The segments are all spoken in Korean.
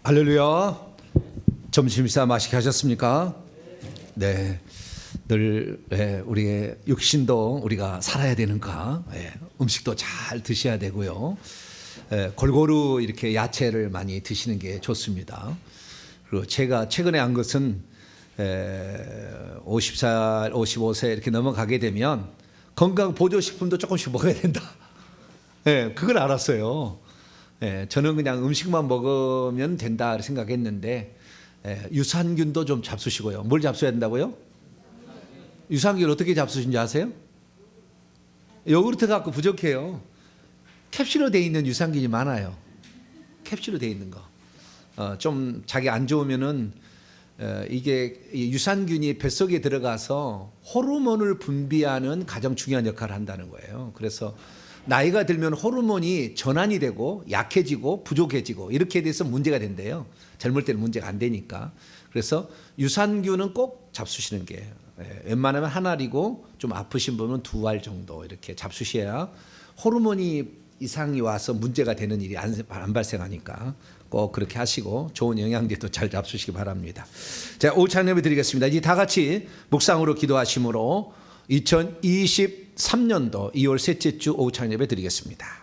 할렐루야. 점심 식사 맛있게 하셨습니까? 네. 늘 우리의 육신도 우리가 살아야 되는가? 음식도 잘 드셔야 되고요. 골고루 이렇게 야채를 많이 드시는 게 좋습니다. 그리고 제가 최근에 한 것은 50살, 55세 이렇게 넘어가게 되면 건강 보조식품도 조금씩 먹어야 된다. 그걸 알았어요. 저는 그냥 음식만 먹으면 된다 생각했는데 유산균도 좀 잡수시고요. 뭘 잡숴야 된다고요? 유산균 어떻게 잡수신지 아세요? 요구르트 갖고 부족해요. 캡슐로 되어 있는 유산균이 많아요. 캡슐로 되어 있는 거. 좀 자기 안 좋으면은 이게 유산균이 뱃속에 들어가서 호르몬을 분비하는 가장 중요한 역할을 한다는 거예요. 그래서 나이가 들면 호르몬이 전환이 되고 약해지고 부족해지고 이렇게 돼서 문제가 된대요. 젊을 때는 문제가 안 되니까. 그래서 유산균은 꼭 잡수시는 게 웬만하면 한 알이고 좀 아프신 분은 2알 정도 이렇게 잡수셔야 호르몬이 이상이 와서 문제가 되는 일이 안 발생하니까 꼭 그렇게 하시고 좋은 영양제도 잘 잡수시기 바랍니다. 자, 오후 찬양 예배 드리겠습니다. 이제 다 같이 묵상으로 기도하심으로 2023년도 2월 셋째 주 오후 찬양 예배 드리겠습니다.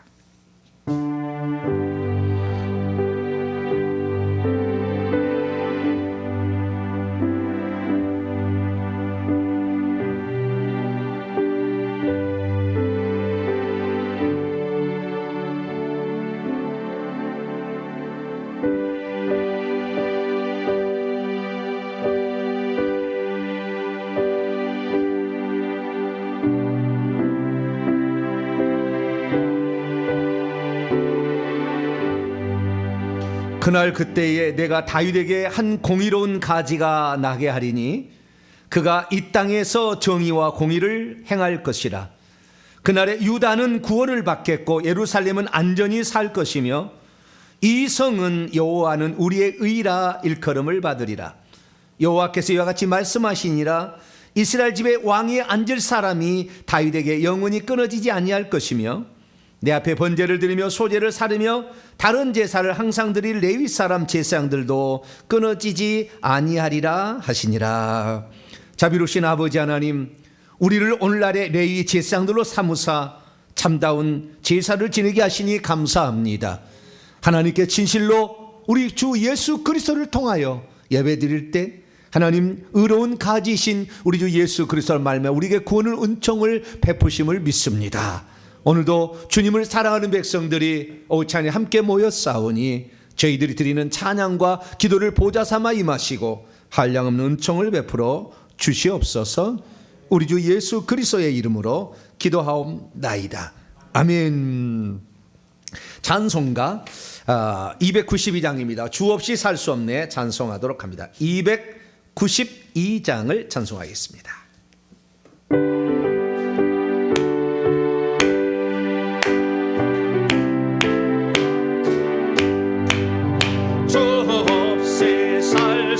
그날 그때에 내가 다윗에게 한 공의로운 가지가 나게 하리니 그가 이 땅에서 정의와 공의를 행할 것이라. 그날에 유다는 구원을 받겠고 예루살렘은 안전히 살 것이며 이 성은 여호와는 우리의 의라 일컬음을 받으리라. 여호와께서 이와 같이 말씀하시니라. 이스라엘 집의 왕위에 앉을 사람이 다윗에게 영원히 끊어지지 아니할 것이며 내 앞에 번제를 드리며 소제를 사르며 다른 제사를 항상 드릴 레위 사람 제사장들도 끊어지지 아니하리라 하시니라. 자비로우신 아버지 하나님, 우리를 오늘날의 레위 제사장들로 삼으사 참다운 제사를 지내게 하시니 감사합니다. 하나님께 진실로 우리 주 예수 그리스도를 통하여 예배드릴 때 하나님 의로운 가지신 우리 주 예수 그리스도를 말미암아 우리에게 구원을 은총을 베푸심을 믿습니다. 오늘도 주님을 사랑하는 백성들이 오찬에 함께 모였사오니 저희들이 드리는 찬양과 기도를 보좌 삼아 임하시고 한량없는 은총을 베풀어 주시옵소서. 우리 주 예수 그리스도의 이름으로 기도하옵나이다. 아멘. 찬송가 292장입니다. 주 없이 살 수 없네 찬송하도록 합니다. 292장을 찬송하겠습니다. 주 없이 살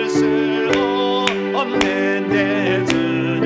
수 없는 내 주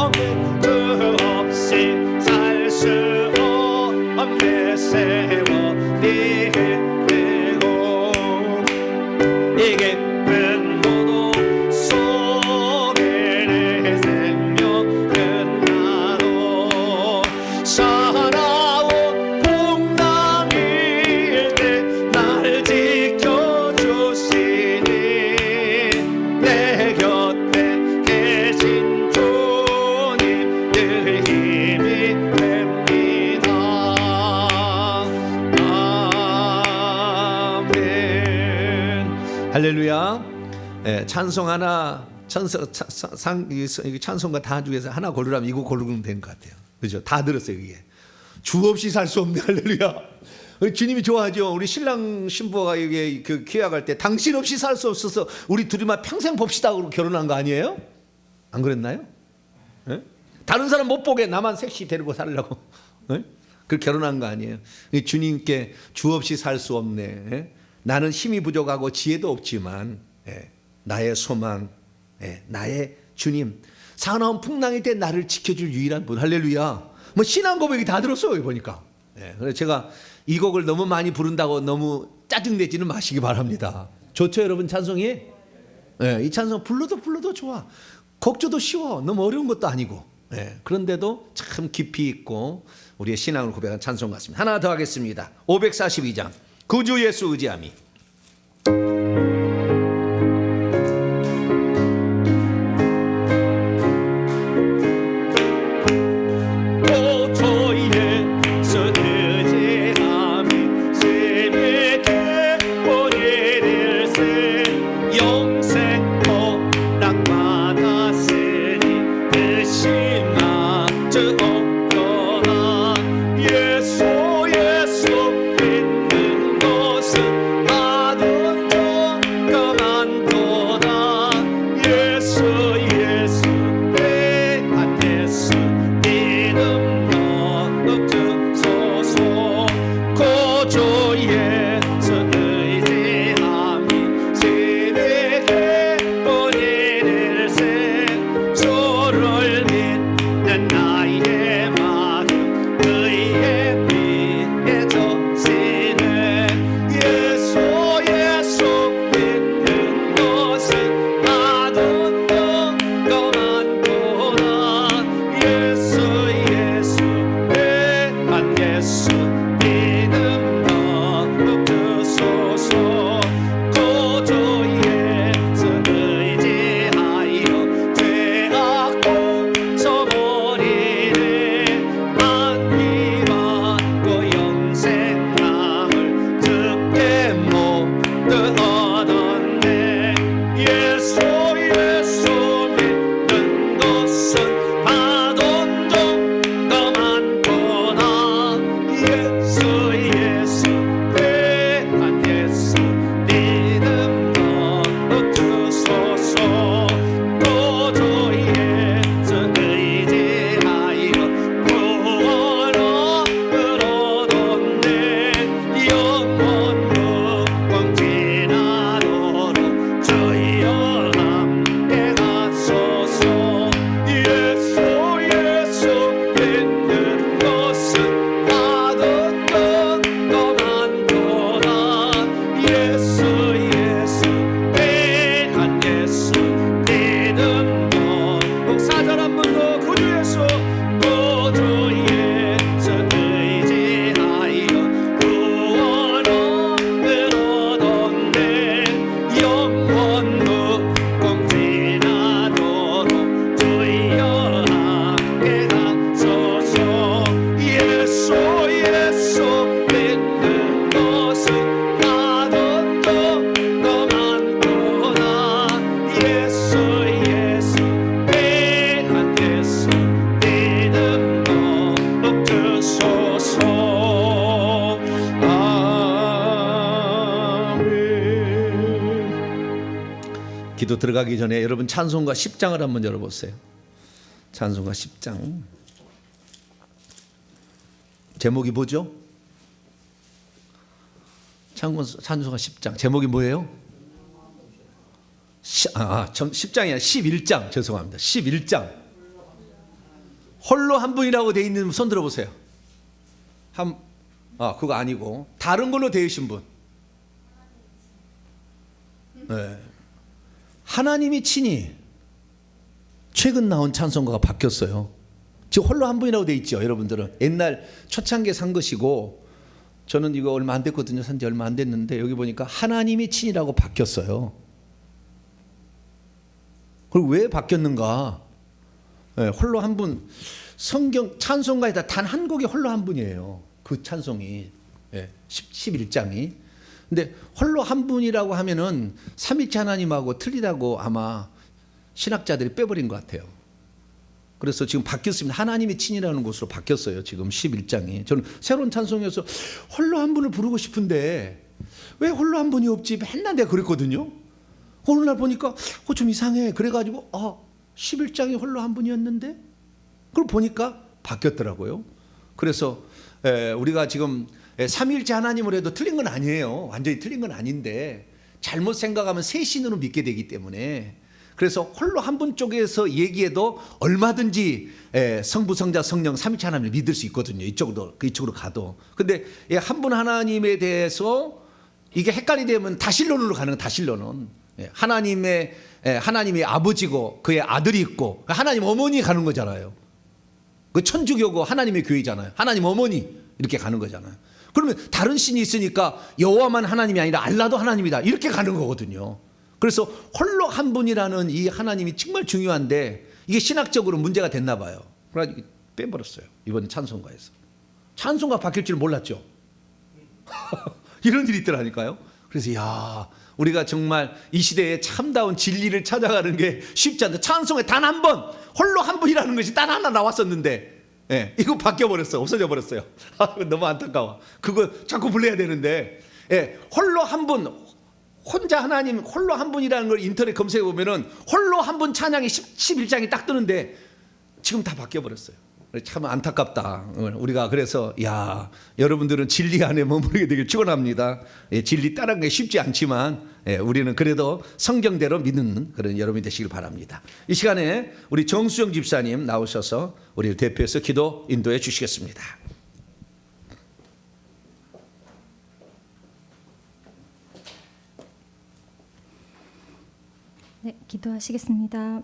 없네 주 없이 살 수 없네 세월이 되고 이 깊은 고독 속에 내 생명 끝나도 사나운 풍랑일 때 날 지켜주시니 내 곁에 계신 주님 늘 힘이 됩니다. 아멘. 할렐루야. 찬송 하나 찬송가 다 중에서 하나 고르라면 이거 고르면 되는 것 같아요. 그죠? 다 들었어요. 이게 주 없이 살 수 없네. 할렐루야. 우리 주님이 좋아하죠. 우리 신랑 신부가 이게 그 계약할 때 당신 없이 살 수 없어서 우리 둘이만 평생 봅시다 하고 결혼한 거 아니에요? 안 그랬나요? 네? 다른 사람 못 보게 나만 섹시 데리고 살려고 네? 그 결혼한 거 아니에요? 주님께 주 없이 살 수 없네. 네? 나는 힘이 부족하고 지혜도 없지만 나의 소망, 나의 주님, 사나운 풍랑일 때 나를 지켜줄 유일한 분. 할렐루야. 뭐 신앙 고백이 다 들었어요 보니까. 그래서 제가 이 곡을 너무 많이 부른다고 너무 짜증내지는 마시기 바랍니다. 좋죠 여러분 찬송이? 이 찬송 불러도 좋아. 곡조도 쉬워. 너무 어려운 것도 아니고. 그런데도 참 깊이 있고 우리의 신앙을 고백한 찬송 같습니다. 하나 더 하겠습니다. 542장 구주 예수 의지함이. 기도 들어가기 전에 여러분 찬송가 10장을 한번 열어보세요. 찬송가 10장 제목이 뭐죠? 찬송가 10장 제목이 뭐예요? 10장이 아니라 11장. 죄송합니다. 11장 홀로 한 분이라고 돼 있는 분 손 들어보세요. 그거 아니고 다른 걸로 되신 분. 네. 하나님이 친히 최근 나온 찬송가가 바뀌었어요. 지금 홀로 한 분이라고 돼 있죠. 여러분들은 옛날 초창기에 산 것이고, 저는 이거 얼마 안 됐거든요. 산지 얼마 안 됐는데 여기 보니까 하나님이 친히라고 바뀌었어요. 그리고 왜 바뀌었는가? 네, 홀로 한 분. 성경 찬송가에다 단 한 곡이 홀로 한 분이에요. 그 찬송이 11장이. 근데 홀로 한 분이라고 하면은 삼위일체 하나님하고 틀리다고 아마 신학자들이 빼버린 것 같아요. 그래서 지금 바뀌었습니다. 하나님이 친이라는 곳으로 바뀌었어요. 지금 11장이. 저는 새로운 찬송에서 홀로 한 분을 부르고 싶은데 왜 홀로 한 분이 없지? 맨날 내가 그랬거든요. 어느 날 보니까 좀 이상해. 그래가지고 11장이 홀로 한 분이었는데 그걸 보니까 바뀌었더라고요. 그래서 우리가 지금 삼위일체 하나님을 해도 틀린 건 아니에요. 완전히 틀린 건 아닌데 잘못 생각하면 새 신으로 믿게 되기 때문에, 그래서 홀로 한 분 쪽에서 얘기해도 얼마든지 성부, 성자, 성령 삼위일체 하나님을 믿을 수 있거든요. 이쪽으로 가도. 근데 한 분 하나님에 대해서 이게 헷갈리 되면 다신론으로 가는 거예요. 다신론은 하나님이 아버지고 그의 아들이 있고 하나님 어머니 가는 거잖아요. 그 천주교고 하나님의 교회잖아요. 하나님 어머니 이렇게 가는 거잖아요. 그러면 다른 신이 있으니까 여호와만 하나님이 아니라 알라도 하나님이다 이렇게 가는 거거든요. 그래서 홀로 한 분이라는 이 하나님이 정말 중요한데 이게 신학적으로 문제가 됐나 봐요. 그래서 빼버렸어요. 이번 찬송가에서. 찬송가 바뀔 줄 몰랐죠. 이런 일이 있더라니까요. 그래서 우리가 정말 이 시대에 참다운 진리를 찾아가는 게 쉽지 않다. 찬송에 단 한 번 홀로 한 분이라는 것이 단 하나 나왔었는데 이거 바뀌어버렸어요. 없어져 버렸어요. 너무 안타까워. 그거 자꾸 불러야 되는데 홀로 한 분, 혼자 하나님 홀로 한 분이라는 걸 인터넷 검색해 보면은 홀로 한 분 찬양이 11장이 딱 뜨는데 지금 다 바뀌어버렸어요. 참 안타깝다. 우리가 그래서 여러분들은 진리 안에 머무르게 되길 축원합니다. 진리 따르는 게 쉽지 않지만 우리는 그래도 성경대로 믿는 그런 여러분이 되시길 바랍니다. 이 시간에 우리 정수영 집사님 나오셔서 우리를 대표해서 기도 인도해 주시겠습니다. 네, 기도하시겠습니다.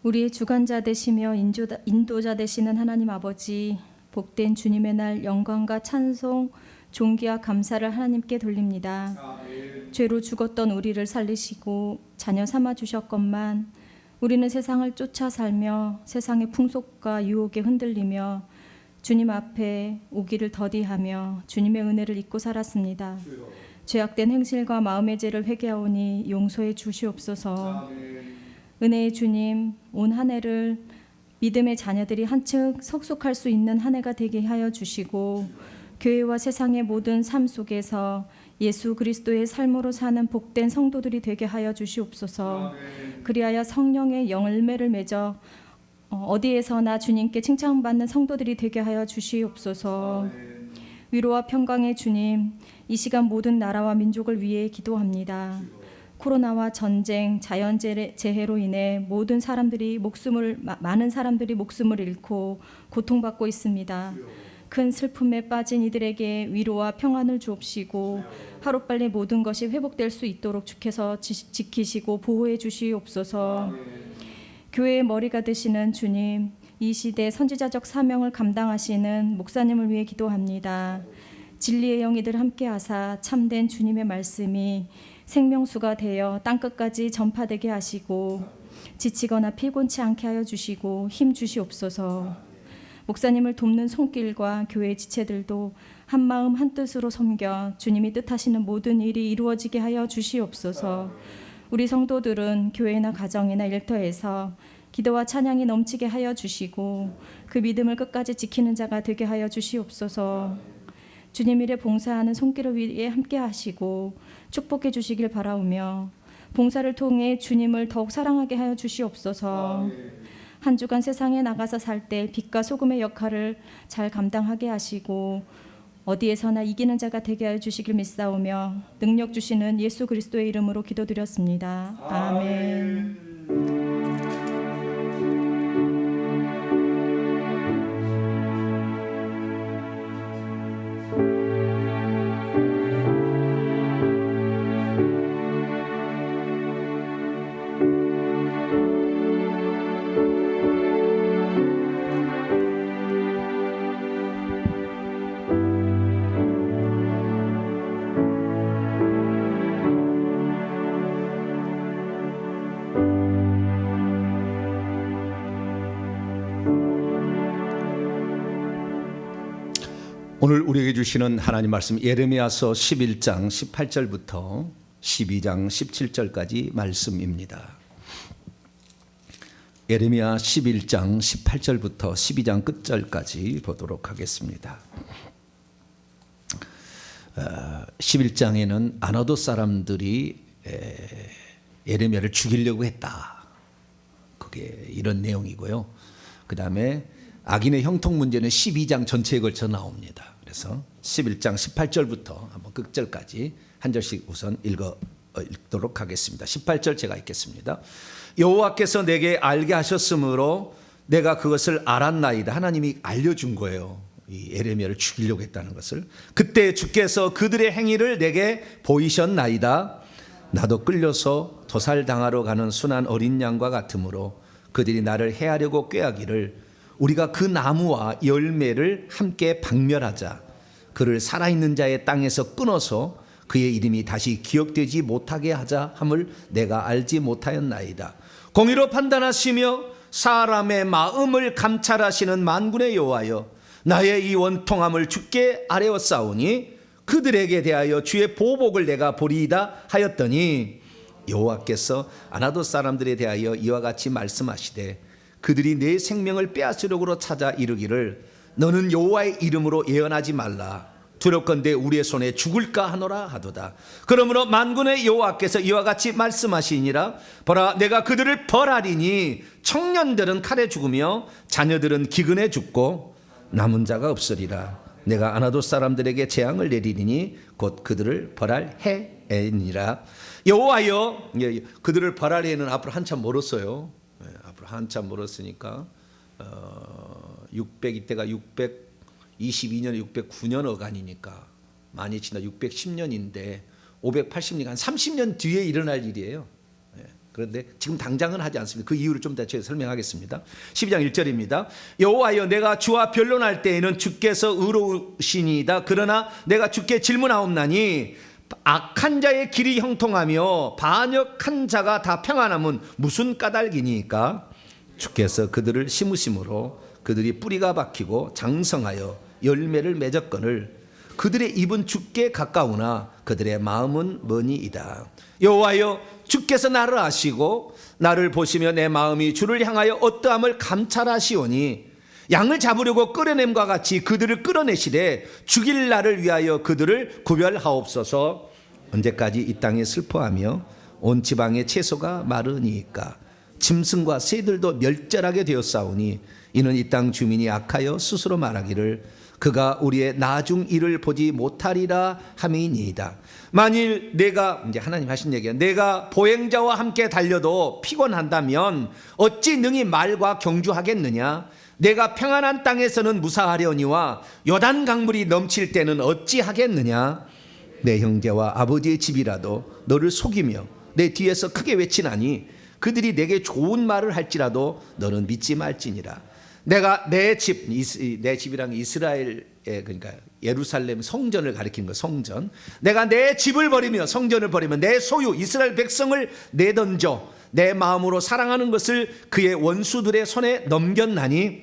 우리의 주관자 되시며 인도자 되시는 하나님 아버지, 복된 주님의 날 영광과 찬송, 존귀와 감사를 하나님께 돌립니다. 죄로 죽었던 우리를 살리시고 자녀 삼아 주셨건만 우리는 세상을 쫓아 살며 세상의 풍속과 유혹에 흔들리며 주님 앞에 오기를 더디하며 주님의 은혜를 잊고 살았습니다. 죄악된 행실과 마음의 죄를 회개하오니 용서해 주시옵소서. 은혜의 주님, 온 한 해를 믿음의 자녀들이 한층 성숙할 수 있는 한 해가 되게 하여 주시고 교회와 세상의 모든 삶 속에서 예수 그리스도의 삶으로 사는 복된 성도들이 되게 하여 주시옵소서. 그리하여 성령의 열매를 맺어 어디에서나 주님께 칭찬받는 성도들이 되게 하여 주시옵소서. 위로와 평강의 주님, 이 시간 모든 나라와 민족을 위해 기도합니다. 코로나와 전쟁, 자연재해로 인해 많은 사람들이 목숨을 잃고 고통받고 있습니다. 큰 슬픔에 빠진 이들에게 위로와 평안을 주옵시고 하루빨리 모든 것이 회복될 수 있도록 주께서 지키시고 보호해 주시옵소서. 교회의 머리가 되시는 주님, 이 시대 선지자적 사명을 감당하시는 목사님을 위해 기도합니다. 진리의 영이들 함께하사 참된 주님의 말씀이 생명수가 되어 땅끝까지 전파되게 하시고 지치거나 피곤치 않게 하여 주시고 힘 주시옵소서. 목사님을 돕는 손길과 교회 지체들도 한마음 한뜻으로 섬겨 주님이 뜻하시는 모든 일이 이루어지게 하여 주시옵소서. 우리 성도들은 교회나 가정이나 일터에서 기도와 찬양이 넘치게 하여 주시고 그 믿음을 끝까지 지키는 자가 되게 하여 주시옵소서. 주님 일에 봉사하는 손길을 위해 함께 하시고 축복해 주시길 바라오며 봉사를 통해 주님을 더욱 사랑하게 하여 주시옵소서. 한 주간 세상에 나가서 살 때 빛과 소금의 역할을 잘 감당하게 하시고 어디에서나 이기는 자가 되게 하여 주시길 믿사오며 능력 주시는 예수 그리스도의 이름으로 기도드렸습니다. 아멘. 오늘 우리에게 주시는 하나님 말씀 예레미야서 11장 18절부터 12장 17절까지 말씀입니다. 예레미야 11장 18절부터 12장 끝절까지 보도록 하겠습니다. 11장에는 아나돗 사람들이 예레미야를 죽이려고 했다. 그게 이런 내용이고요. 그 다음에 악인의 형통 문제는 12장 전체에 걸쳐 나옵니다. 그래서 11장 18절부터 한번 끝절까지 한 절씩 우선 읽도록 하겠습니다. 18절 제가 읽겠습니다. 여호와께서 내게 알게 하셨으므로 내가 그것을 알았나이다. 하나님이 알려준 거예요. 이 예레미야를 죽이려고 했다는 것을. 그때 주께서 그들의 행위를 내게 보이셨나이다. 나도 끌려서 도살당하러 가는 순한 어린 양과 같으므로 그들이 나를 해하려고 꾀하기를 우리가 그 나무와 열매를 함께 박멸하자. 그를 살아있는 자의 땅에서 끊어서 그의 이름이 다시 기억되지 못하게 하자 함을 내가 알지 못하였나이다. 공의로 판단하시며 사람의 마음을 감찰하시는 만군의 여호와여, 나의 이 원통함을 주께 아뢰었사오니 그들에게 대하여 주의 보복을 내가 보리이다 하였더니 여호와께서 아나돗 사람들에 대하여 이와 같이 말씀하시되 그들이 내 생명을 빼앗으려고 찾아 이르기를 너는 여호와의 이름으로 예언하지 말라. 두렵건대 우리의 손에 죽을까 하노라 하도다. 그러므로 만군의 여호와께서 이와 같이 말씀하시니라. 보라, 내가 그들을 벌하리니 청년들은 칼에 죽으며 자녀들은 기근에 죽고 남은 자가 없으리라. 내가 아나돗 사람들에게 재앙을 내리리니 곧 그들을 벌할 해이니라. 여호와여, 그들을 벌할 해는 앞으로 한참 멀었어요. 앞으로 한참 멀었으니까 600 이때가 622년 609년 어간이니까 많이 지나 610년인데 580년 한 30년 뒤에 일어날 일이에요. 그런데 지금 당장은 하지 않습니다. 그 이유를 좀 더 제가 설명하겠습니다. 12장 1절입니다. 여호와여, 내가 주와 변론할 때에는 주께서 의로우시니이다. 그러나 내가 주께 질문하옵나니 악한 자의 길이 형통하며 반역한 자가 다 평안함은 무슨 까닭이니까? 주께서 그들을 심으심으로 그들이 뿌리가 박히고 장성하여 열매를 맺었거늘 그들의 입은 주께 가까우나 그들의 마음은 머니이다. 여호와여, 주께서 나를 아시고 나를 보시며 내 마음이 주를 향하여 어떠함을 감찰하시오니 양을 잡으려고 끌어냄과 같이 그들을 끌어내시되 죽일 날을 위하여 그들을 구별하옵소서. 언제까지 이 땅에 슬퍼하며 온 지방의 채소가 마르니까 짐승과 새들도 멸절하게 되었사오니 이는 이 땅 주민이 악하여 스스로 말하기를 그가 우리의 나중 일을 보지 못하리라 함이니이다. 만일 내가, 이제 하나님 하신 얘기야, 내가 보행자와 함께 달려도 피곤한다면 어찌 능히 말과 경주하겠느냐? 내가 평안한 땅에서는 무사하려니와 요단 강물이 넘칠 때는 어찌 하겠느냐? 내 형제와 아버지의 집이라도 너를 속이며 내 뒤에서 크게 외치나니 그들이 내게 좋은 말을 할지라도 너는 믿지 말지니라. 내가 내 집이란 이스라엘의, 그러니까 예루살렘 성전을 가리키는 거, 성전. 내가 내 집을 버리며 성전을 버리며 내 소유 이스라엘 백성을 내던져 내 마음으로 사랑하는 것을 그의 원수들의 손에 넘겼나니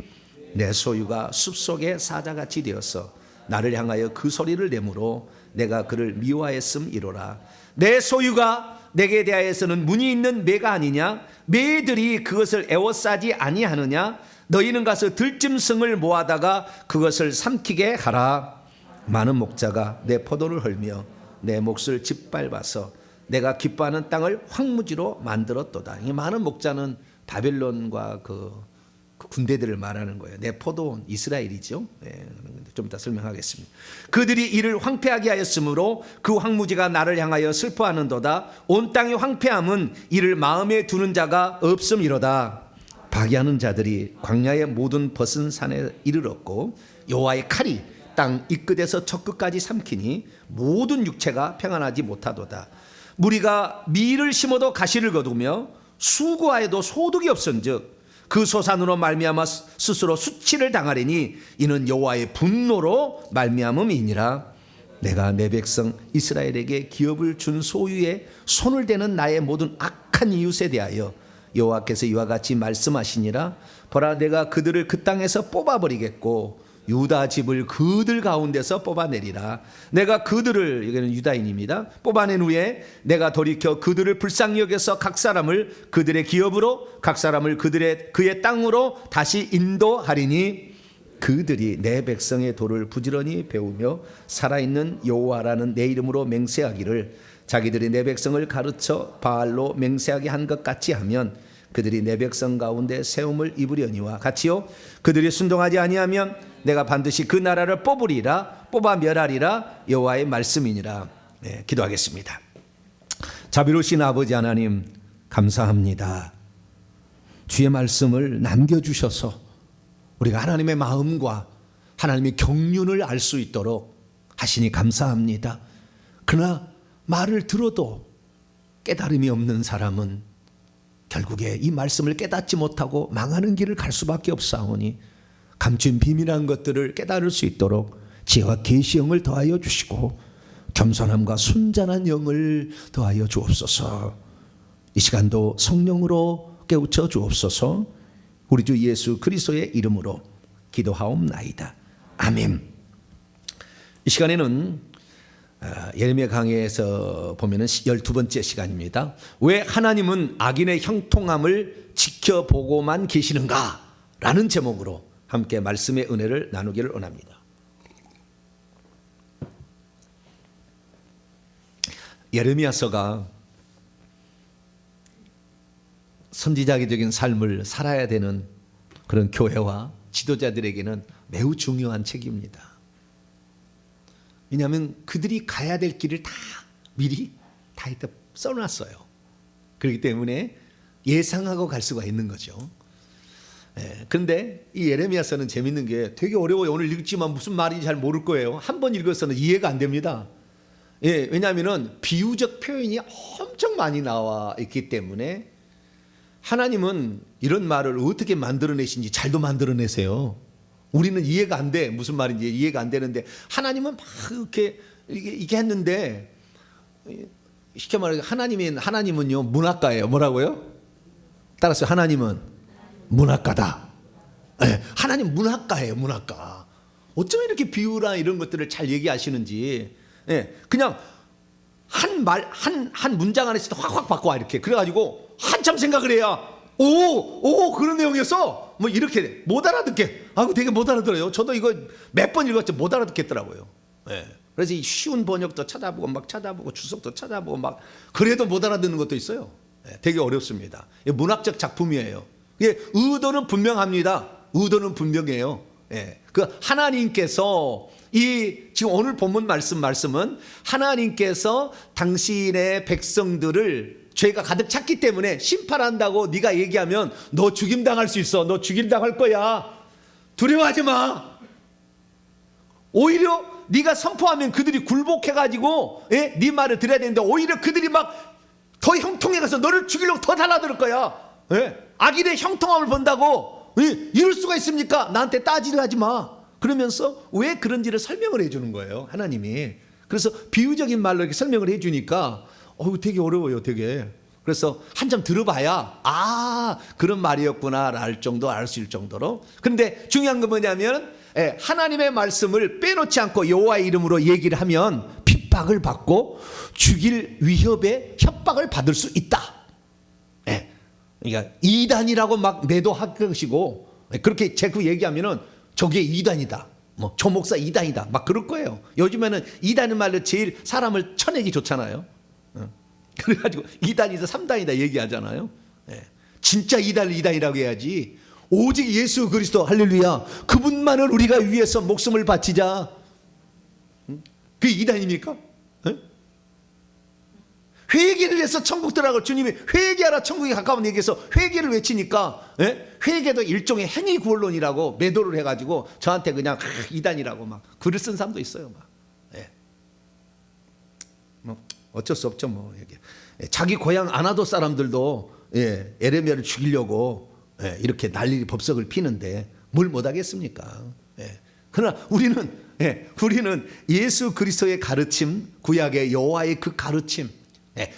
내 소유가 숲속의 사자같이 되었어. 나를 향하여 그 소리를 내므로 내가 그를 미워하였음이로라. 내 소유가 내게 대하여서는 문이 있는 매가 아니냐? 매들이 그것을 애워싸지 아니하느냐? 너희는 가서 들짐승을 모아다가 그것을 삼키게 하라. 많은 목자가 내 포도를 헐며 내 몫을 짓밟아서 내가 기뻐하는 땅을 황무지로 만들었도다. 이 많은 목자는 바벨론과 그 군대들을 말하는 거예요. 내 포도원 이스라엘이죠. 좀 이따 설명하겠습니다. 그들이 이를 황폐하게 하였으므로 그 황무지가 나를 향하여 슬퍼하는도다. 온 땅의 황폐함은 이를 마음에 두는 자가 없음이로다. 파괴하는 자들이 광야의 모든 벗은 산에 이르렀고 여호와의 칼이 땅 이 끝에서 저 끝까지 삼키니 모든 육체가 평안하지 못하도다. 무리가 밀을 심어도 가시를 거두며 수고하여도 소득이 없은즉 그 소산으로 말미암아 스스로 수치를 당하리니 이는 여호와의 분노로 말미암음이니라. 내가 내 백성 이스라엘에게 기업을 준 소유에 손을 대는 나의 모든 악한 이웃에 대하여 여호와께서 이와 같이 말씀하시니라. 보라, 내가 그들을 그 땅에서 뽑아버리겠고 유다 집을 그들 가운데서 뽑아내리라. 내가 그들을, 여기는 유다인입니다, 뽑아낸 후에 내가 돌이켜 그들을 불쌍히 여겨서 각 사람을 그들의 기업으로 각 사람을 그의 땅으로 다시 인도하리니 그들이 내 백성의 도를 부지런히 배우며 살아있는 여호와라는 내 이름으로 맹세하기를 자기들이 내 백성을 가르쳐 바알로 맹세하게 한 것 같이 하면 그들이 내 백성 가운데 세움을 입으려니와 같이요 그들이 순종하지 아니하면 내가 반드시 그 나라를 뽑아 멸하리라 여호와의 말씀이니라. 네, 기도하겠습니다. 자비로우신 아버지 하나님, 감사합니다. 주의 말씀을 남겨주셔서 우리가 하나님의 마음과 하나님의 경륜을 알 수 있도록 하시니 감사합니다. 그러나 말을 들어도 깨달음이 없는 사람은 결국에 이 말씀을 깨닫지 못하고 망하는 길을 갈 수밖에 없사오니 감춘 비밀한 것들을 깨달을 수 있도록 지혜와 계시형을 더하여 주시고 겸손함과 순전한 영을 더하여 주옵소서. 이 시간도 성령으로 깨우쳐 주옵소서. 우리 주 예수 그리스도의 이름으로 기도하옵나이다. 아멘. 이 시간에는 예레미야 강해에서 보면은 12번째 시간입니다. 왜 하나님은 악인의 형통함을 지켜보고만 계시는가? 라는 제목으로 함께 말씀의 은혜를 나누기를 원합니다. 예레미야서가 선지자적인 삶을 살아야 되는 그런 교회와 지도자들에게는 매우 중요한 책입니다. 왜냐하면 그들이 가야 될 길을 다 미리 다 써놨어요. 그렇기 때문에 예상하고 갈 수가 있는 거죠. 그런데 이 예레미야서는 재밌는 게 되게 어려워요. 오늘 읽지만 무슨 말인지 잘 모를 거예요. 한 번 읽어서는 이해가 안 됩니다. 왜냐하면 비유적 표현이 엄청 많이 나와 있기 때문에 하나님은 이런 말을 어떻게 만들어내신지 잘도 만들어내세요. 우리는 이해가 안 돼. 무슨 말인지 이해가 안 되는데 하나님은 막 이게 했는데, 쉽게 말해서 하나님은요 문학가예요. 뭐라고요? 따라서 하나님은 문학가다. 하나님 문학가예요. 문학가. 어쩌면 이렇게 비유나 이런 것들을 잘 얘기하시는지. 그냥 한 문장 안에서도 확확 바꿔 이렇게. 그래가지고 한참 생각을 해야 그런 내용이었어. 뭐 이렇게 못 알아듣게. 되게 못 알아들어요. 저도 이거 몇 번 읽었지 못 알아듣겠더라고요. 그래서 이 쉬운 번역도 찾아보고 막 찾아보고 주석도 찾아보고 막 그래도 못 알아듣는 것도 있어요. 되게 어렵습니다. 문학적 작품이에요. 의도는 분명합니다. 의도는 분명해요. 그 하나님께서 지금 오늘 본문 말씀은 하나님께서 당신의 백성들을 죄가 가득 찼기 때문에 심판한다고 네가 얘기하면 너 죽임당할 수 있어. 너 죽임당할 거야. 두려워하지 마. 오히려 네가 선포하면 그들이 굴복해가지고 네 말을 들어야 되는데 오히려 그들이 막 더 형통해가서 너를 죽이려고 더 달라들 거야. 악인의 형통함을 본다고 이럴 수가 있습니까? 나한테 따지려 하지 마. 그러면서 왜 그런지를 설명을 해주는 거예요. 하나님이. 그래서 비유적인 말로 이렇게 설명을 해주니까 되게 어려워요. 되게. 그래서 한참 들어봐야 그런 말이었구나 알 수 있을 정도로. 그런데 중요한 건 뭐냐면 하나님의 말씀을 빼놓지 않고 여호와의 이름으로 얘기를 하면 핍박을 받고 죽일 위협에 협박을 받을 수 있다. 그러니까 이단이라고 막 매도할 것이고 그렇게 자꾸 얘기하면은 저게 이단이다. 저 목사 이단이다. 막 그럴 거예요. 요즘에는 이단의 말로 제일 사람을 쳐내기 좋잖아요. 그래가지고 2단이다 3단이다 얘기하잖아요. 진짜 이단이라고 해야지. 오직 예수 그리스도 할렐루야 그분만을 우리가 위해서 목숨을 바치자. 그게 2단입니까? 회개를 해서 천국 들어가고 주님이 회개하라 천국에 가까운 얘기해서 회개를 외치니까 회개도 일종의 행위 구원론이라고 매도를 해가지고 저한테 그냥 2단이라고 막 글을 쓴 사람도 있어요. 뭐 어쩔 수 없죠. 뭐 자기 고향 아나도 사람들도 예레미야를 죽이려고 이렇게 난리 법석을 피는데 뭘 못하겠습니까? 그러나 우리는 예수 그리스도의 가르침, 구약의 여호와의 그 가르침,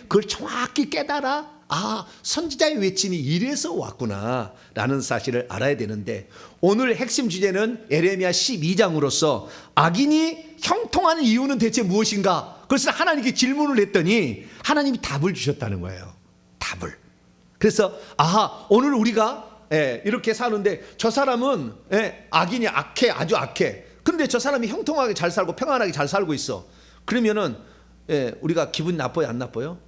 그걸 정확히 깨달아 아, 선지자의 외침이 이래서 왔구나라는 사실을 알아야 되는데, 오늘 핵심 주제는 에레미야 12장으로서 악인이 형통하는 이유는 대체 무엇인가? 그래서 하나님께 질문을 했더니 하나님이 답을 주셨다는 거예요. 답을. 그래서 오늘 우리가 이렇게 사는데 저 사람은 악인이 악해, 아주 악해. 근데 저 사람이 형통하게 잘 살고 평안하게 잘 살고 있어. 그러면은 우리가 기분 나빠요, 안 나빠요?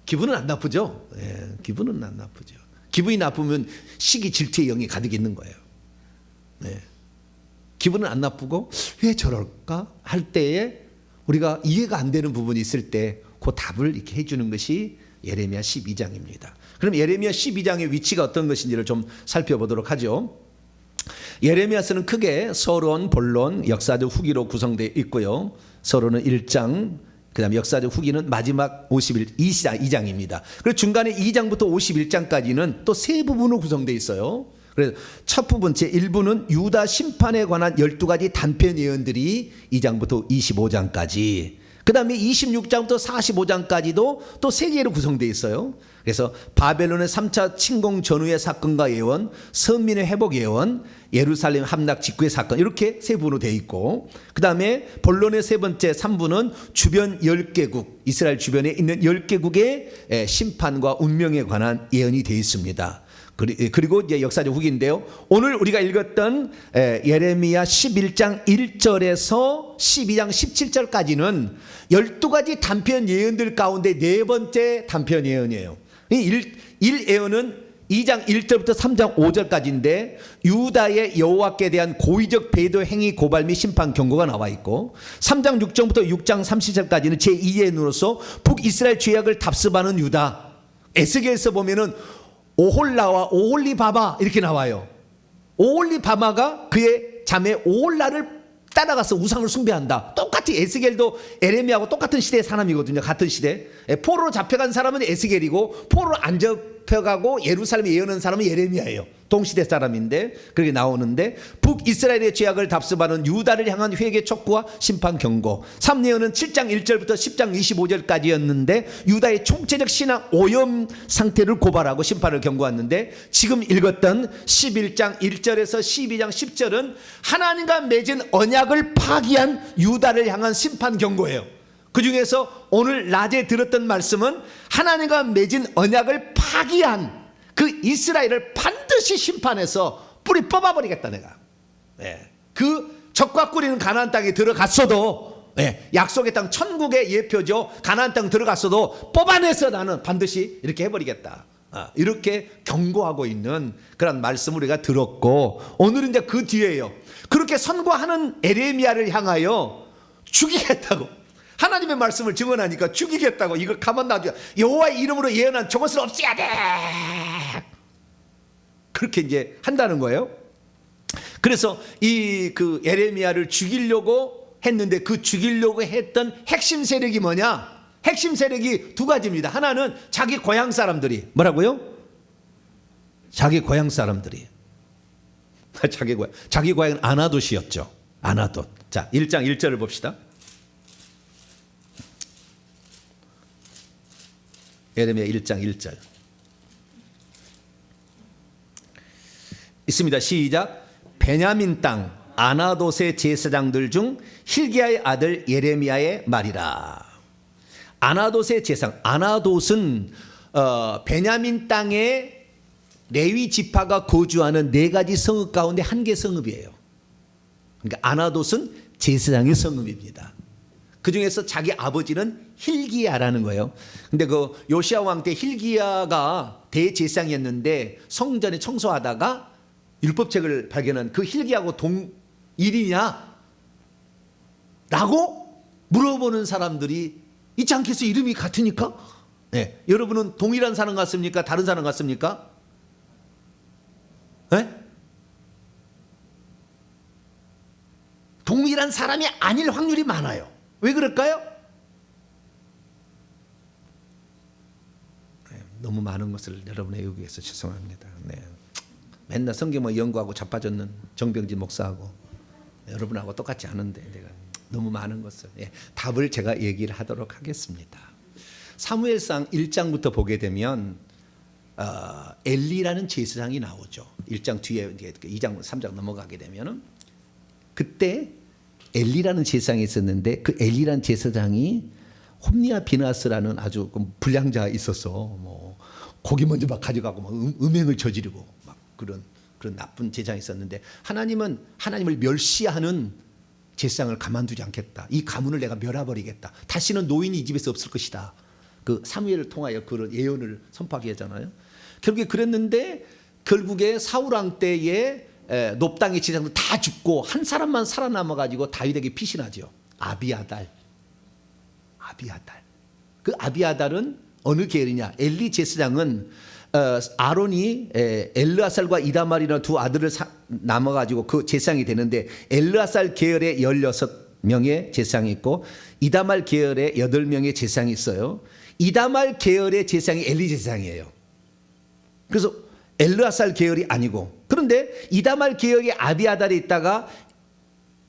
기분은 안 나쁘죠. 기분은 안 나쁘죠. 기분이 나쁘면 시기 질투의 영이 가득 있는 거예요. 기분은 안 나쁘고 왜 저럴까 할 때에 우리가 이해가 안 되는 부분이 있을 때 그 답을 이렇게 해주는 것이 예레미야 12장입니다. 그럼 예레미야 12장의 위치가 어떤 것인지를 좀 살펴보도록 하죠. 예레미야서는 크게 서론, 본론, 역사적 후기로 구성되어 있고요. 서론은 1장, 그 다음에 역사적 후기는 마지막 2장입니다. 그리고 중간에 2장부터 51장까지는 또 세 부분으로 구성되어 있어요. 그래서 첫 부분 제1부는 유다 심판에 관한 12가지 단편 예언들이 2장부터 25장까지, 그 다음에 26장부터 45장까지도 또 3개로 구성되어 있어요. 그래서 바벨론의 3차 침공 전후의 사건과 예언, 선민의 회복 예언, 예루살렘 함락 직후의 사건, 이렇게 세 부분으로 되어 있고, 그 다음에 본론의 세 번째 3부는 주변 10개국, 이스라엘 주변에 있는 10개국의 심판과 운명에 관한 예언이 되어 있습니다. 그리고 이제 역사적 후기인데요. 오늘 우리가 읽었던 예레미야 11장 1절에서 12장 17절까지는 12가지 단편 예언들 가운데 네 번째 단편 예언이에요. 1예언은 2장 1절부터 3장 5절까지인데 유다의 여호와께 대한 고의적 배도 행위 고발 및 심판 경고가 나와 있고, 3장 6절부터 6장 30절까지는 제2예언으로서 북이스라엘 죄악을 답습하는 유다. 에스겔에서 보면은 오홀라와 오홀리바마 이렇게 나와요. 오홀리바마가 그의 자매 오홀라를 따라가서 우상을 숭배한다. 똑같이 에스겔도 에레미야하고 똑같은 시대의 사람이거든요. 같은 시대. 포로로 잡혀간 사람은 에스겔이고 포로로 안 잡혀가고 예루살렘에 예언한 사람은 예레미야예요. 동시대 사람인데 그렇게 나오는데, 북이스라엘의 죄악을 답습하는 유다를 향한 회개 촉구와 심판 경고. 3예언은 7장 1절부터 10장 25절까지였는데 유다의 총체적 신앙 오염 상태를 고발하고 심판을 경고했는데, 지금 읽었던 11장 1절에서 12장 10절은 하나님과 맺은 언약을 파기한 유다를 향한 심판 경고예요. 그 중에서 오늘 낮에 들었던 말씀은 하나님과 맺은 언약을 파기한 그 이스라엘을 반드시 심판해서 뿌리 뽑아버리겠다 내가. 그 적과 꿀이는 가나안 땅에 들어갔어도, 약속의 땅 천국의 예표죠. 가나안 땅 들어갔어도 뽑아내서 나는 반드시 이렇게 해버리겠다. 이렇게 경고하고 있는 그런 말씀을 우리가 들었고, 오늘은 이제 그 뒤에요. 그렇게 선고하는 에레미야를 향하여 죽이겠다고, 하나님의 말씀을 증언하니까 죽이겠다고, 이거 가만 놔둬, 여호와의 이름으로 예언한 저것을 없애야 돼, 그렇게 이제 한다는 거예요. 그래서 그 에레미야를 죽이려고 했는데 그 죽이려고 했던 핵심 세력이 뭐냐? 핵심 세력이 두 가지입니다. 하나는 자기 고향 사람들이, 뭐라고요? 자기 고향 사람들이. 자기 고향은 아나돗이었죠. 아나돗. 자, 1장 1절을 봅시다. 예레미야 1장 1절 있습니다. 시작. 베냐민 땅 아나돗의 제사장들 중 hil기야의 아들 예레미야의 말이라. 아나돗의 제사장, 아나돗은 베냐민 땅에 레위 지파가 거주하는 4가지 성읍 가운데 한 개 성읍이에요. 그러니까 아나돗은 제사장의 성읍입니다. 그 중에서 자기 아버지는 hil기야라는 거예요. 근데 그 요시야 왕 때 hil기야가 대제사장이었는데 성전에 청소하다가 율법책을 발견한 그 hil기야하고 동일이냐? 라고 물어보는 사람들이 있지 않겠어요? 이름이 같으니까? 여러분은 동일한 사람 같습니까? 다른 사람 같습니까? 동일한 사람이 아닐 확률이 많아요. 왜 그럴까요? 너무 많은 것을 여러분의 외우기 위해서 죄송합니다. 맨날 성경만 연구하고 자빠졌는 정병진 목사하고 여러분하고 똑같지 않은데 내가 너무 많은 것을, 답을 제가 얘기를 하도록 하겠습니다. 사무엘상 1장부터 보게 되면 엘리라는 제사장이 나오죠. 1장 뒤에 2장 3장 넘어가게 되면은 그때 엘리라는 제사장이 있었는데 그 엘리라는 제사장이 홈리와 비나스라는 아주 불량자가 있었어. 뭐 고기 먼저 막 가져가고 막 음행을 저지르고 막 그런 나쁜 제사장이 있었는데 하나님은 하나님을 멸시하는 제사장을 가만두지 않겠다. 이 가문을 내가 멸해버리겠다. 다시는 노인이 이 집에서 없을 것이다. 그 사무엘을 통하여 그런 예언을 선포하게 하잖아요. 결국에 그랬는데 결국에 사울 왕 때에 높당의 제사장도 다 죽고 한 사람만 살아남아 가지고 다윗에게 피신하죠. 아비아달. 그 아비아달은 어느 계열이냐? 엘리 제사장은 아론이 엘르아살과 이다말이라는 두 아들을 남아 가지고 그 제사장이 되는데 엘르아살 계열의 16명의 제사장이 있고 이다말 계열의 8명의 제사장이 있어요. 이다말 계열의 제사장이 엘리 제사장이에요. 그래서 엘르아살 계열이 아니고, 그런데 이다말 계열의 아비아달이 있다가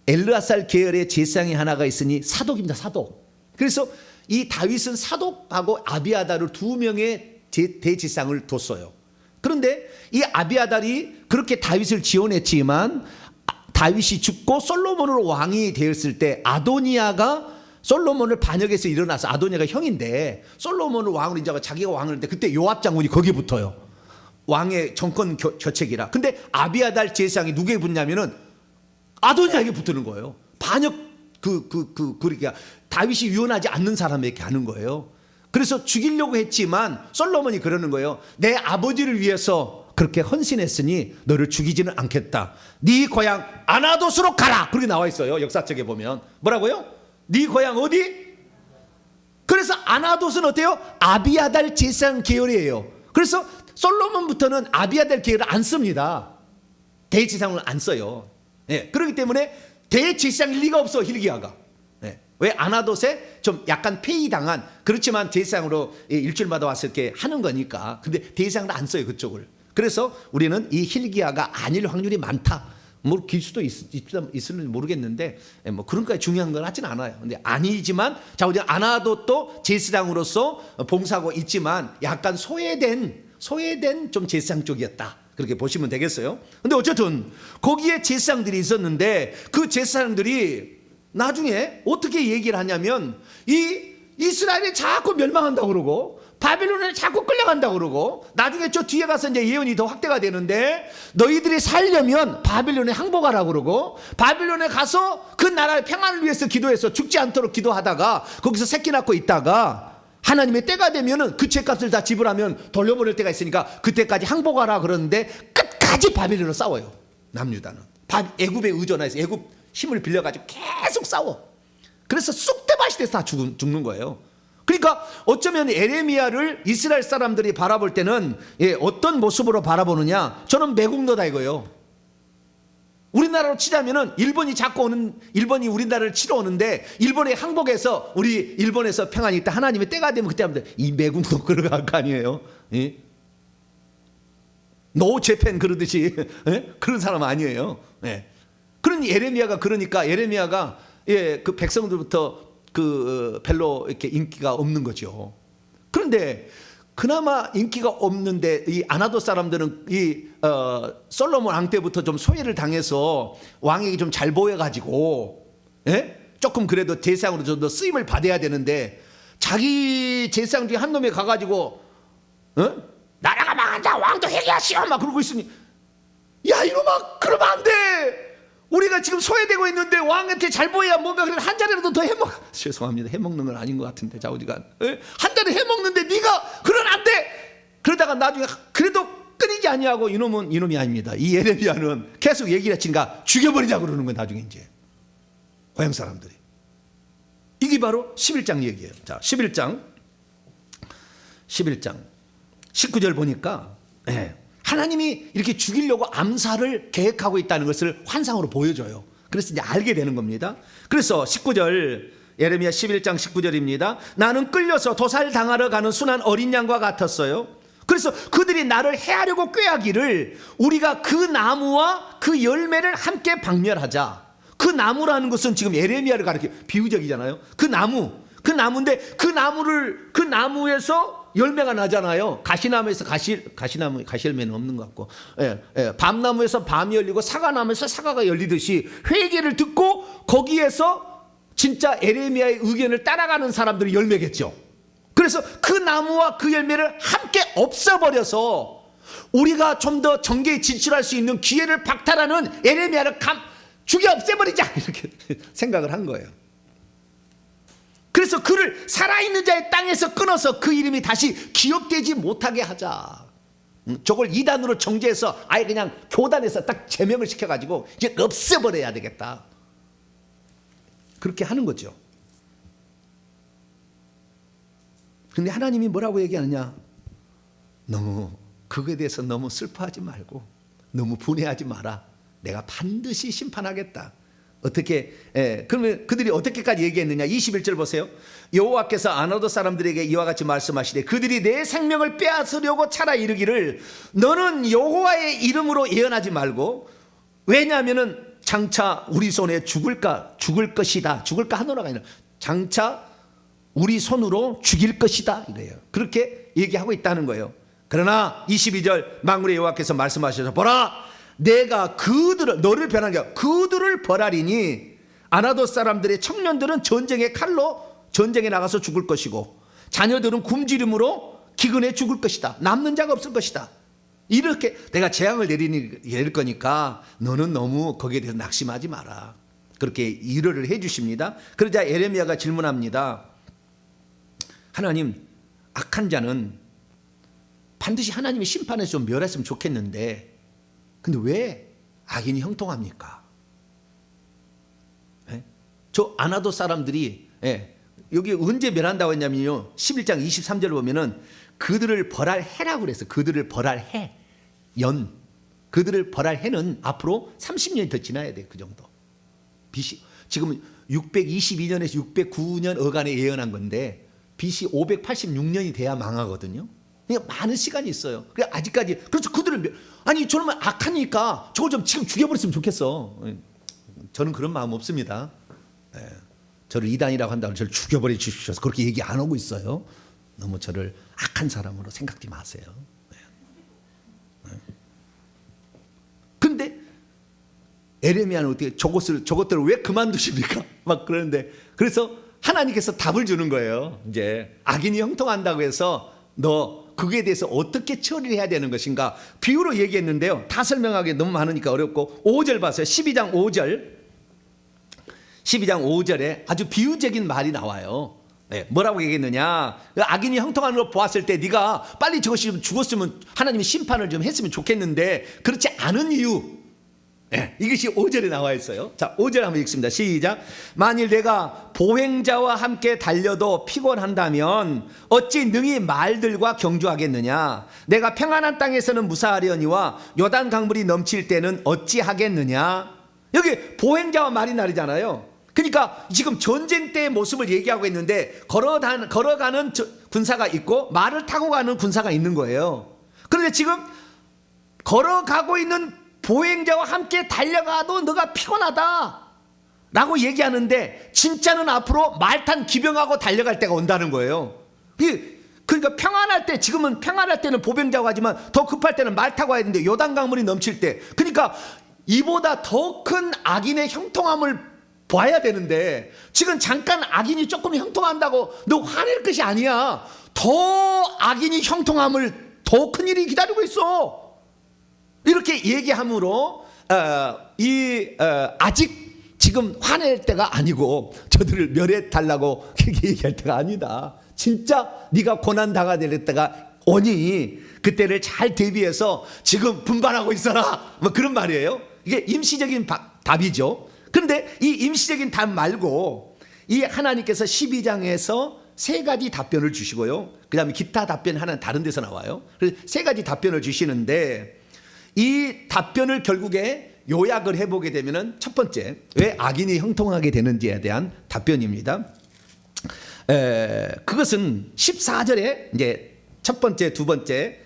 엘르아살 계열의 제사장이 하나가 있으니 사독입니다. 사독. 그래서 이 다윗은 사독하고 아비아달을 두 명의 대제사장을 뒀어요. 그런데 이 아비아달이 그렇게 다윗을 지원했지만 다윗이 죽고 솔로몬으로 왕이 되었을 때 아도니아가 솔로몬을 반역해서 일어나서, 아도니아가 형인데 솔로몬을 왕으로 인정하고 자기가 왕을 했는데 그때 요압 장군이 거기에 붙어요. 왕의 정권 교책이라. 근데 아비아달 제사장이 누구에 붙냐면은 아도니아에게 붙는 거예요. 반역 그러니까 다윗이 유언하지 않는 사람에게 하는 거예요. 그래서 죽이려고 했지만 솔로몬이 그러는 거예요. 내 아버지를 위해서 그렇게 헌신했으니 너를 죽이지는 않겠다. 네 고향 아나돗으로 가라. 그렇게 나와 있어요. 역사책에 보면. 뭐라고요? 네 고향 어디? 그래서 아나돗은 어때요? 아비아달 제사장 계열이에요. 그래서 솔로몬부터는 아비아달 계열을 안 씁니다. 대제사장을 안 써요. 예, 그렇기 때문에 대제사장일 리가 없어, hil기야가. 예, 왜? 아나돗에 좀 약간 폐위당한, 그렇지만 제사장으로 일주일마다 와서 이렇게 하는 거니까. 근데 대제사장을 안 써요, 그쪽을. 그래서 우리는 이 hil기야가 아닐 확률이 많다. 뭐 길 수도 있을지 모르겠는데 뭐 그런 거에 중요한 건 하진 않아요. 근데 아니지만 자, 우리 아나돗도 제사장으로서 봉사하고 있지만 약간 소외된 좀 제사장 쪽이었다. 그렇게 보시면 되겠어요. 근데 어쨌든 거기에 제사장들이 있었는데 그 제사장들이 나중에 어떻게 얘기를 하냐면 이 이스라엘이 자꾸 멸망한다고 그러고 바빌론에 자꾸 끌려간다고 그러고 나중에 저 뒤에 가서 이제 예언이 더 확대가 되는데 너희들이 살려면 바빌론에 항복하라고 그러고 바빌론에 가서 그 나라의 평안을 위해서 기도해서 죽지 않도록 기도하다가 거기서 새끼 낳고 있다가 하나님의 때가 되면은 그 죄값을 다 지불하면 돌려보낼 때가 있으니까 그때까지 항복하라 그러는데 끝까지 바빌론으로 싸워요. 남유다는 애굽에 의존해서 애굽 힘을 빌려가지고 계속 싸워. 그래서 쑥대밭이 돼서 다 죽는 거예요. 그러니까 어쩌면 에레미야를 이스라엘 사람들이 바라볼 때는 어떤 모습으로 바라보느냐, 저는 매국노다 이거예요. 우리나라로 치자면은 일본이 우리나라를 치러 오는데 일본에 항복해서 우리 일본에서 평안이 있다, 하나님의 때가 되면 그때 하면 이 매국노 그러갈 거 아니에요. 노 재팬 그러듯이 그런 사람 아니에요. 그러니 에레미야가 그러니까 에레미야가 그 백성들부터 별로 이렇게 인기가 없는 거죠. 그런데 그나마 인기가 없는데 이 아나돗 사람들은 솔로몬 왕 때부터 좀 소외를 당해서 왕에게 좀 잘 보여가지고 조금 그래도 제사장으로 좀 더 쓰임을 받아야 되는데 자기 제사장 중에 한 놈이 가가지고 나라가 망한다, 왕도 회개하시오 막 그러고 있으니 야 이놈아 그러면 안 돼. 우리가 지금 소외되고 있는데 왕한테 잘 보여야 뭔가 그래도 한 자리라도 더 죄송합니다. 해먹는 건 아닌 것 같은데 좌우지간 한 자리 해먹는데 네가 그러면 안 돼. 그러다가 나중에 그래도 끊이지 아니하고 이놈이 아닙니다. 이 예레미야는 계속 얘기를 했으니까 죽여버리자 그러는 거예요. 나중에 이제 고향 사람들이. 이게 바로 11장 얘기예요. 자, 11장 19절 보니까 하나님이 이렇게 죽이려고 암살을 계획하고 있다는 것을 환상으로 보여줘요. 그래서 이제 알게 되는 겁니다. 그래서 19절, 예레미야 11장 19절입니다. 나는 끌려서 도살당하러 가는 순한 어린 양과 같았어요. 그래서 그들이 나를 해하려고 꾀하기를 우리가 그 나무와 그 열매를 함께 박멸하자. 그 나무라는 것은 지금 예레미야를 가리켜 비유적이잖아요. 그 나무인데 그 나무에서 열매가 나잖아요. 가시나무에서 가시열매는 없는 것 같고, 밤나무에서 밤이 열리고 사과나무에서 사과가 열리듯이 회개를 듣고 거기에서 진짜 에레미야의 의견을 따라가는 사람들이 열매겠죠. 그래서 그 나무와 그 열매를 함께 없애버려서 우리가 좀 더 정계에 진출할 수 있는 기회를 박탈하는 에레미야를 죽여 없애버리자, 이렇게 생각을 한 거예요. 그래서 그를 살아있는 자의 땅에서 끊어서 그 이름이 다시 기억되지 못하게 하자. 저걸 이단으로 정죄해서 아예 그냥 교단에서 딱 제명을 시켜가지고 이제 없애버려야 되겠다. 그렇게 하는 거죠. 근데 하나님이 뭐라고 얘기하느냐? 너무 그거에 대해서 너무 슬퍼하지 말고 너무 분해하지 마라. 내가 반드시 심판하겠다. 어떻게, 그러면 그들이 어떻게까지 얘기했느냐? 21절 보세요. 여호와께서 아나도 사람들에게 이와 같이 말씀하시되 그들이 내 생명을 빼앗으려고 차라 이르기를 너는 여호와의 이름으로 예언하지 말고, 왜냐하면은 장차 우리 손에 죽을 것이다. 죽을까 하노라가 아니라 장차 우리 손으로 죽일 것이다, 이래요. 그렇게 얘기하고 있다는 거예요. 그러나 22절 만군의 여호와께서 말씀하셔서 보라, 내가 너를 변하게 하고 그들을 벌하리니 아나도 사람들의 청년들은 전쟁의 칼로 전쟁에 나가서 죽을 것이고 자녀들은 굶주림으로 기근에 죽을 것이다. 남는 자가 없을 것이다. 이렇게 내가 재앙을 내릴 거니까 너는 너무 거기에 대해서 낙심하지 마라. 그렇게 위로를 해 주십니다. 그러자 에레미야가 질문합니다. 하나님, 악한 자는 반드시 하나님의 심판에서 좀 멸했으면 좋겠는데 근데 왜 악인이 형통합니까? 저 아나도 사람들이 여기 언제 멸한다고 했냐면요, 11장 23절 보면은 그들을 벌할 해라고 그랬어요. 그들을 벌할 해, 그들을 벌할 해는 앞으로 30년이 더 지나야 돼요. 그 정도. BC 지금 622년에서 609년 어간에 예언한 건데 BC 586년이 돼야 망하거든요. 그러니까 많은 시간이 있어요. 그러니까 아직까지. 그래서 그들을 아니 저놈은 악하니까 저걸 좀 지금 죽여버렸으면 좋겠어. 저는 그런 마음 없습니다. 저를 이단이라고 한다고 저를 죽여버려 주십시오. 그렇게 얘기 안 하고 있어요. 너무 저를 악한 사람으로 생각지 마세요. 근데 에레미야는 어떻게 저것들을 왜 그만두십니까? 막 그러는데, 그래서 하나님께서 답을 주는 거예요. 이제 악인이 형통한다고 해서 너 그거에 대해서 어떻게 처리를 해야 되는 것인가 비유로 얘기했는데요. 다 설명하기 너무 많으니까 어렵고 5절 봤어요. 12장 5절에 아주 비유적인 말이 나와요. 뭐라고 얘기했느냐? 악인이 형통하는 걸 보았을 때 네가 빨리 저것이 좀 죽었으면 하나님이 심판을 좀 했으면 좋겠는데 그렇지 않은 이유, 이것이 5절에 나와 있어요. 자, 5절 한번 읽습니다. 시작. 만일 내가 보행자와 함께 달려도 피곤한다면 어찌 능히 말들과 경주하겠느냐? 내가 평안한 땅에서는 무사하려니와 요단 강물이 넘칠 때는 어찌하겠느냐? 여기 보행자와 말이 나리잖아요. 그러니까 지금 전쟁 때의 모습을 얘기하고 있는데 걸어가는 군사가 있고 말을 타고 가는 군사가 있는 거예요. 그런데 지금 걸어가고 있는 보행자와 함께 달려가도 너가 피곤하다 라고 얘기하는데 진짜는 앞으로 말 탄 기병하고 달려갈 때가 온다는 거예요. 그러니까 평안할 때, 지금은 평안할 때는 보병자고 하지만 더 급할 때는 말 타고 와야 되는데 요단 강물이 넘칠 때, 그러니까 이보다 더 큰 악인의 형통함을 봐야 되는데 지금 잠깐 악인이 조금 형통한다고 너 화낼 것이 아니야. 더 악인이 형통함을 더 큰 일이 기다리고 있어. 이렇게 얘기함으로 아직 지금 화낼 때가 아니고 저들을 멸해 달라고 그렇게 얘기할 때가 아니다. 진짜 네가 고난 당하게 될 때가 오니 그때를 잘 대비해서 지금 분발하고 있어라. 뭐 그런 말이에요. 이게 임시적인 답이죠. 그런데 이 임시적인 답 말고 이 하나님께서 12장에서 세 가지 답변을 주시고요. 그 다음에 기타 답변 하나는 다른 데서 나와요. 그래서 세 가지 답변을 주시는데 이 답변을 결국에 요약을 해보게 되면은 첫 번째, 왜 악인이 형통하게 되는지에 대한 답변입니다. 그것은 14절에 이제 첫 번째, 두 번째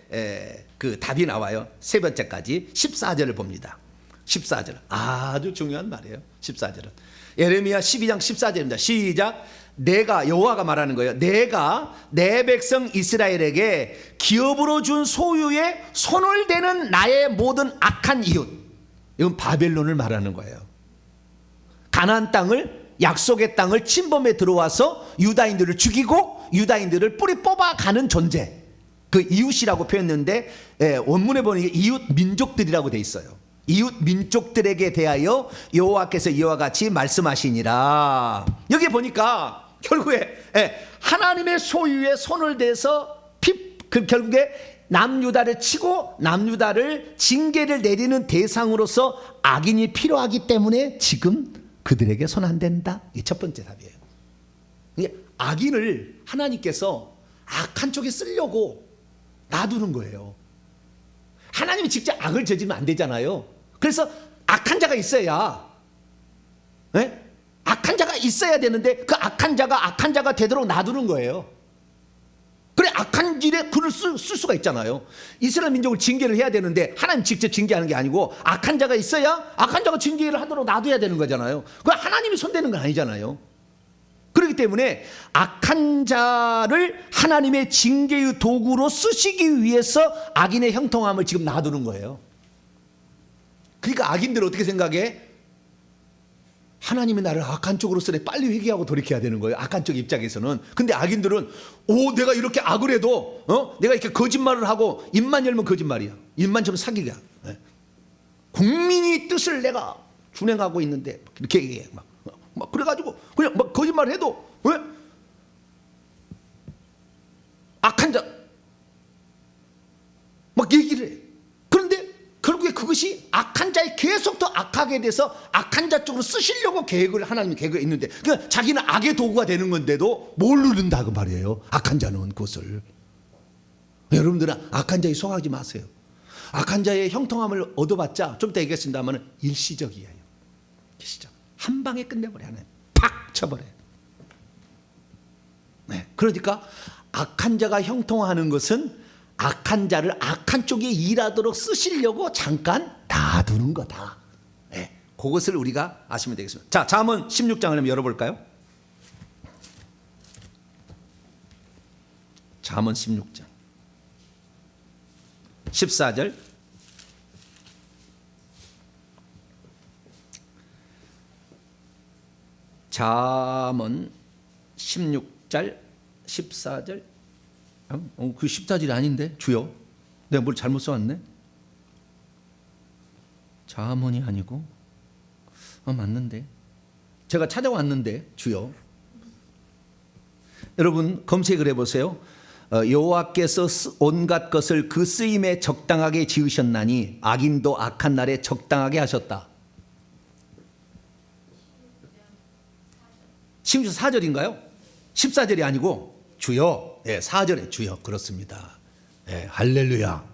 그 답이 나와요. 세 번째까지 14절을 봅니다. 14절 아주 중요한 말이에요. 14절은 예레미야 12장 14절입니다. 시작. 내가 여호와가 말하는 거예요. 내가 내 백성 이스라엘에게 기업으로 준 소유에 손을 대는 나의 모든 악한 이웃, 이건 바벨론을 말하는 거예요. 가나안 땅을, 약속의 땅을 침범해 들어와서 유다인들을 죽이고 유다인들을 뿌리 뽑아가는 존재, 그 이웃이라고 표현했는데 원문에 보면 이웃 민족들이라고 돼 있어요. 이웃 민족들에게 대하여 여호와께서 이와 같이 말씀하시니라. 여기 보니까 결국에 하나님의 소유에 손을 대서 결국에 남유다를 치고 남유다를 징계를 내리는 대상으로서 악인이 필요하기 때문에 지금 그들에게 손 안 댄다. 이게 첫 번째 답이에요. 이게 악인을 하나님께서 악한 쪽에 쓰려고 놔두는 거예요. 하나님이 직접 악을 저지르면 안 되잖아요. 그래서 악한 자가 있어야, 악한 자가 있어야 되는데 그 악한 자가 되도록 놔두는 거예요. 그래 악한 일에 글을 쓸 수가 있잖아요. 이스라엘 민족을 징계를 해야 되는데 하나님 직접 징계하는 게 아니고 악한 자가 있어야 악한 자가 징계를 하도록 놔둬야 되는 거잖아요. 그 하나님이 손대는 건 아니잖아요. 그렇기 때문에 악한 자를 하나님의 징계의 도구로 쓰시기 위해서 악인의 형통함을 지금 놔두는 거예요. 그러니까 악인들은 어떻게 생각해? 하나님이 나를 악한 쪽으로 쓰래, 빨리 회개하고 돌이켜야 되는 거예요. 악한 쪽 입장에서는. 근데 악인들은 내가 이렇게 악을 해도 내가 이렇게 거짓말을 하고 입만 열면 거짓말이야. 입만 좀 사기야. 국민의 뜻을 내가 준행하고 있는데 이렇게 얘기해. 막 그래가지고 그냥 막 거짓말을 해도 악한 자 막 얘기를 해. 그런데 결국에 그것이 악한 자에 계속 더 악하게 돼서 악한 자 쪽으로 쓰시려고 하나님이 계획을 있는데, 그러니까 자기는 악의 도구가 되는 건데도 모르는다 그 말이에요. 악한 자는 그것을. 여러분들은 악한 자에 속하지 마세요. 악한 자의 형통함을 얻어봤자 좀 이따 얘기했습니다만 일시적이에요. 일시적. 한 방에 끝내버려. 팍 쳐버려요. 그러니까 악한 자가 형통하는 것은 악한 자를 악한 쪽에 일하도록 쓰시려고 잠깐 놔두는 거다. 그것을 우리가 아시면 되겠습니다. 자, 잠언 16장을 한번 열어볼까요? 잠언 16장 14절. 잠언 16절 14절. 그 14절이 아닌데 주여, 내가 뭘 잘못 써왔네. 잠언이 아니고 맞는데 제가 찾아왔는데 주여. 여러분 검색을 해보세요. 여호와께서 온갖 것을 그 쓰임에 적당하게 지으셨나니 악인도 악한 날에 적당하게 하셨다. 14절인가요? 14절이 아니고 주여. 4절에 주여. 그렇습니다. 할렐루야.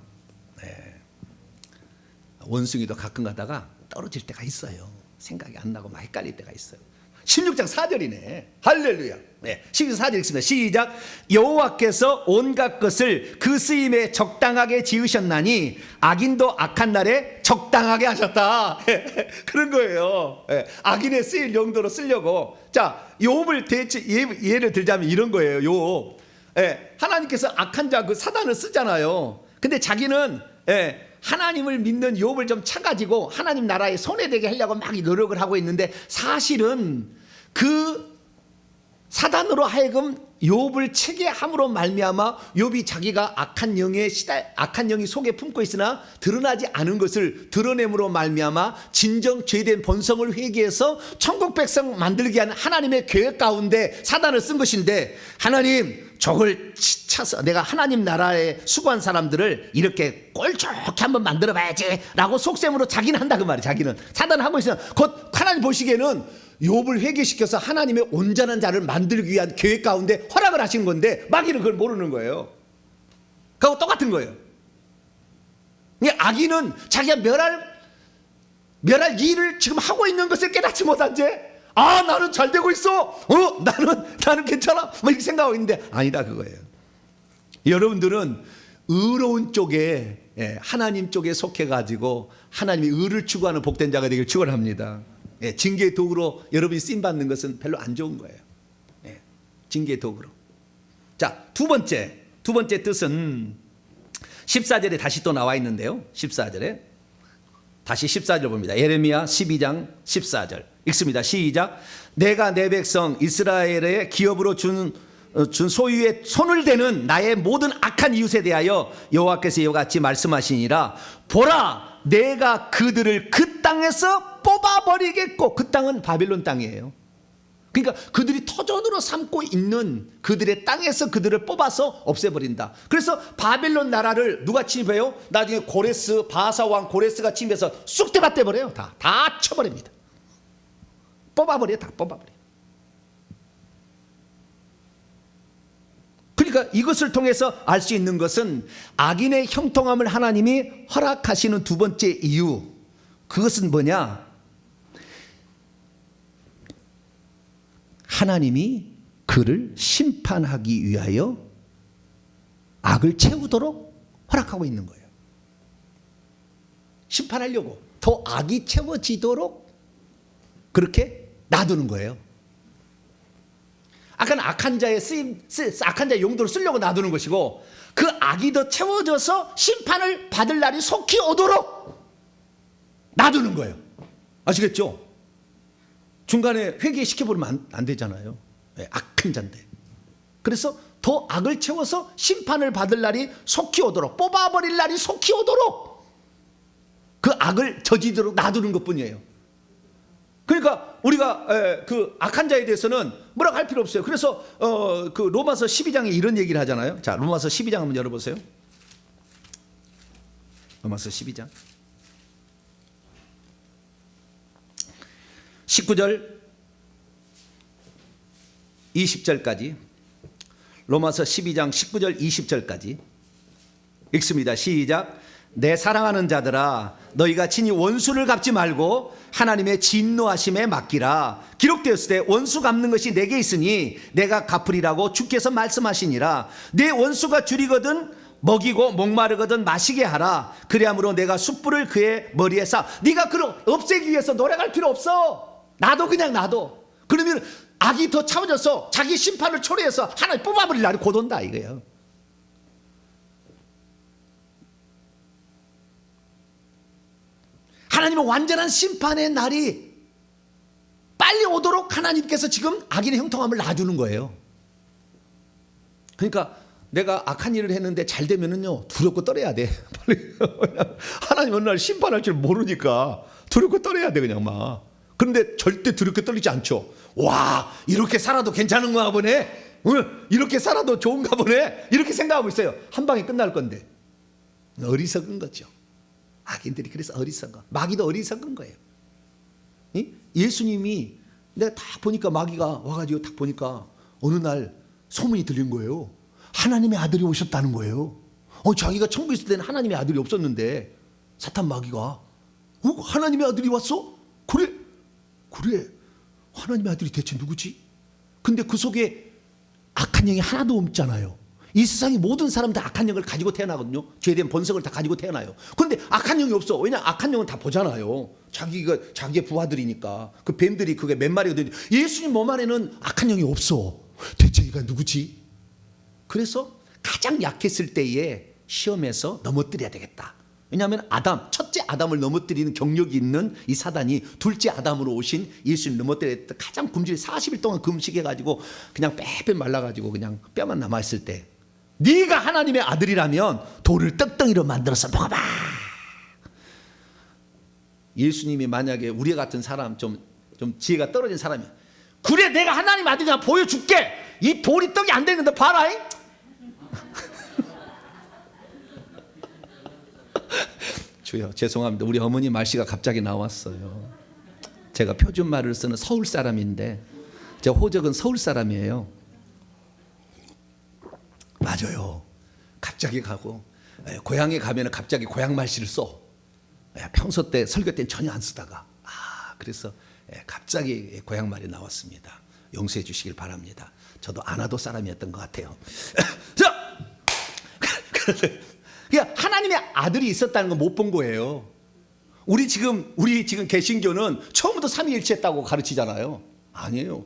원숭이도 가끔 가다가 떨어질 때가 있어요. 생각이 안 나고 막 헷갈릴 때가 있어요. 16장 4절이네. 할렐루야. 16장 4절 읽습니다. 시작. 여호와께서 온갖 것을 그 쓰임에 적당하게 지으셨나니 악인도 악한 날에 적당하게 하셨다. 그런 거예요. 악인의 쓰일 용도로 쓰려고. 자, 욥을 예를 들자면 이런 거예요. 욥. 하나님께서 악한 자 그 사단을 쓰잖아요. 근데 자기는 하나님을 믿는 욥을 좀 차가지고 하나님 나라에 손해되게 하려고 막 노력을 하고 있는데, 사실은 그 사단으로 하여금 욥을 체계함으로 말미암아 욥이 자기가 악한 영이 속에 품고 있으나 드러나지 않은 것을 드러냄으로 말미암아 진정 죄된 본성을 회개해서 천국 백성 만들게 하는 하나님의 계획 가운데 사단을 쓴 것인데, 하나님 적을 차서 내가 하나님 나라에 수고한 사람들을 이렇게 꼴 좋게 한번 만들어 봐야지 라고 속셈으로 자기는 한다 그 말이에요. 자기는 사단을 하고 있으면 곧 하나님 보시기에는 욥을 회개시켜서 하나님의 온전한 자를 만들기 위한 계획 가운데 허락을 하신 건데 마귀는 그걸 모르는 거예요. 그하고 똑같은 거예요. 악인은 자기가 멸할 일을 지금 하고 있는 것을 깨닫지 못한 채 나는 잘 되고 있어. 나는 괜찮아. 뭐 이렇게 생각하고 있는데 아니다 그거예요. 여러분들은 의로운 쪽에, 하나님 쪽에 속해가지고 하나님이 의를 추구하는 복된 자가 되길 축원합니다. 징계의 도구로 여러분이 쓰임 받는 것은 별로 안 좋은 거예요. 징계의 도구로. 자, 두 번째 뜻은 14절에 다시 또 나와 있는데요. 14절에 다시 14절 봅니다. 예레미야 12장 14절 읽습니다. 시작. 내가 내 백성 이스라엘의 기업으로 준 소유에 손을 대는 나의 모든 악한 이웃에 대하여 여호와께서 이와 같이 말씀하시니라. 보라, 내가 그들을 그 땅에서 뽑아버리겠고. 그 땅은 바벨론 땅이에요. 그러니까 그들이 터전으로 삼고 있는 그들의 땅에서 그들을 뽑아서 없애버린다. 그래서 바벨론 나라를 누가 침입해요? 나중에 고레스, 바사 왕 고레스가 침입해서 쑥 대밭대버려요. 다 쳐버립니다. 뽑아버려요. 다 뽑아버려요. 그러니까 이것을 통해서 알 수 있는 것은 악인의 형통함을 하나님이 허락하시는 두 번째 이유, 그것은 뭐냐? 하나님이 그를 심판하기 위하여 악을 채우도록 허락하고 있는 거예요. 심판하려고 더 악이 채워지도록 그렇게 놔두는 거예요. 아까는 악한 자의 악한 자의 용도로 쓰려고 놔두는 것이고, 그 악이 더 채워져서 심판을 받을 날이 속히 오도록 놔두는 거예요. 아시겠죠? 중간에 회개시켜버리면 안 되잖아요. 악한 자인데. 그래서 더 악을 채워서 심판을 받을 날이 속히 오도록, 뽑아버릴 날이 속히 오도록 그 악을 저지도록 놔두는 것뿐이에요. 그러니까 우리가 그 악한 자에 대해서는 뭐라고 할 필요 없어요. 그래서 그 로마서 12장에 이런 얘기를 하잖아요. 자, 로마서 12장 한번 열어보세요. 로마서 12장 19절 20절까지, 로마서 12장 19절 20절까지 읽습니다. 시작. 내 사랑하는 자들아, 너희가 친히 원수를 갚지 말고 하나님의 진노하심에 맡기라. 기록되었을 때 원수 갚는 것이 내게 있으니 내가 갚으리라고 주께서 말씀하시니라. 내 원수가 줄이거든 먹이고 목마르거든 마시게 하라. 그리함으로 내가 숯불을 그의 머리에 쌓아. 네가 그를 없애기 위해서 노력할 필요 없어. 놔둬, 그냥 놔둬. 그러면 악이 더 차워져서 자기 심판을 초래해서 하나님 뽑아버릴 날이 곧 온다 이거예요. 하나님은 완전한 심판의 날이 빨리 오도록 하나님께서 지금 악인의 형통함을 놔두는 거예요. 그러니까 내가 악한 일을 했는데 잘 되면은요, 두렵고 떨어야 돼. 빨리. 하나님 어느 날 심판할 줄 모르니까 두렵고 떨어야 돼, 그냥 막. 그런데 절대 두렵게 떨리지 않죠. 와, 이렇게 살아도 괜찮은가 보네. 이렇게 살아도 좋은가 보네. 이렇게 생각하고 있어요. 한 방에 끝날 건데. 어리석은 거죠. 악인들이 그래서 어리석어. 마귀도 어리석은 거예요. 예수님이 내가 딱 보니까 마귀가 와가지고 딱 보니까 어느 날 소문이 들린 거예요. 하나님의 아들이 오셨다는 거예요. 자기가 천국에 있을 때는 하나님의 아들이 없었는데 사탄 마귀가 하나님의 아들이 왔어? 그래 하나님의 아들이 대체 누구지? 근데 그 속에 악한 영이 하나도 없잖아요. 이 세상의 모든 사람은 다 악한 영을 가지고 태어나거든요. 죄에 대한 본성을 다 가지고 태어나요. 그런데 악한 영이 없어. 왜냐? 악한 영은 다 보잖아요. 자기의 부하들이니까. 그 뱀들이 그게 몇 마리거든요. 예수님 몸 안에는 악한 영이 없어. 대체 얘가 누구지? 그래서 가장 약했을 때에 시험에서 넘어뜨려야 되겠다. 왜냐하면 첫째 아담을 넘어뜨리는 경력이 있는 이 사단이 둘째 아담으로 오신 예수님 넘어뜨릴 때 가장 굶주려 40일 동안 금식해가지고 그냥 빼빼 말라가지고 그냥 뼈만 남아있을 때, 네가 하나님의 아들이라면 돌을 떡덩이로 만들어서 먹어봐. 예수님이 만약에 우리 같은 사람, 좀 지혜가 떨어진 사람이, 그래 내가 하나님 아들이냐 보여줄게. 이 돌이 떡이 안 되는데 봐라. 주여 죄송합니다. 우리 어머니 말씨가 갑자기 나왔어요. 제가 표준말을 쓰는 서울 사람인데 제 호적은 서울 사람이에요. 맞아요. 갑자기 가고 고향에 가면 갑자기 고향 말씨를 써. 평소 때 설교 때는 전혀 안 쓰다가 그래서 갑자기 고향 말이 나왔습니다. 용서해 주시길 바랍니다. 저도 안화도 사람이었던 것 같아요. 자, 그러니까 하나님의 아들이 있었다는 걸 못 본 거예요. 우리 지금 개신교는 처음부터 삼위일체했다고 가르치잖아요. 아니에요.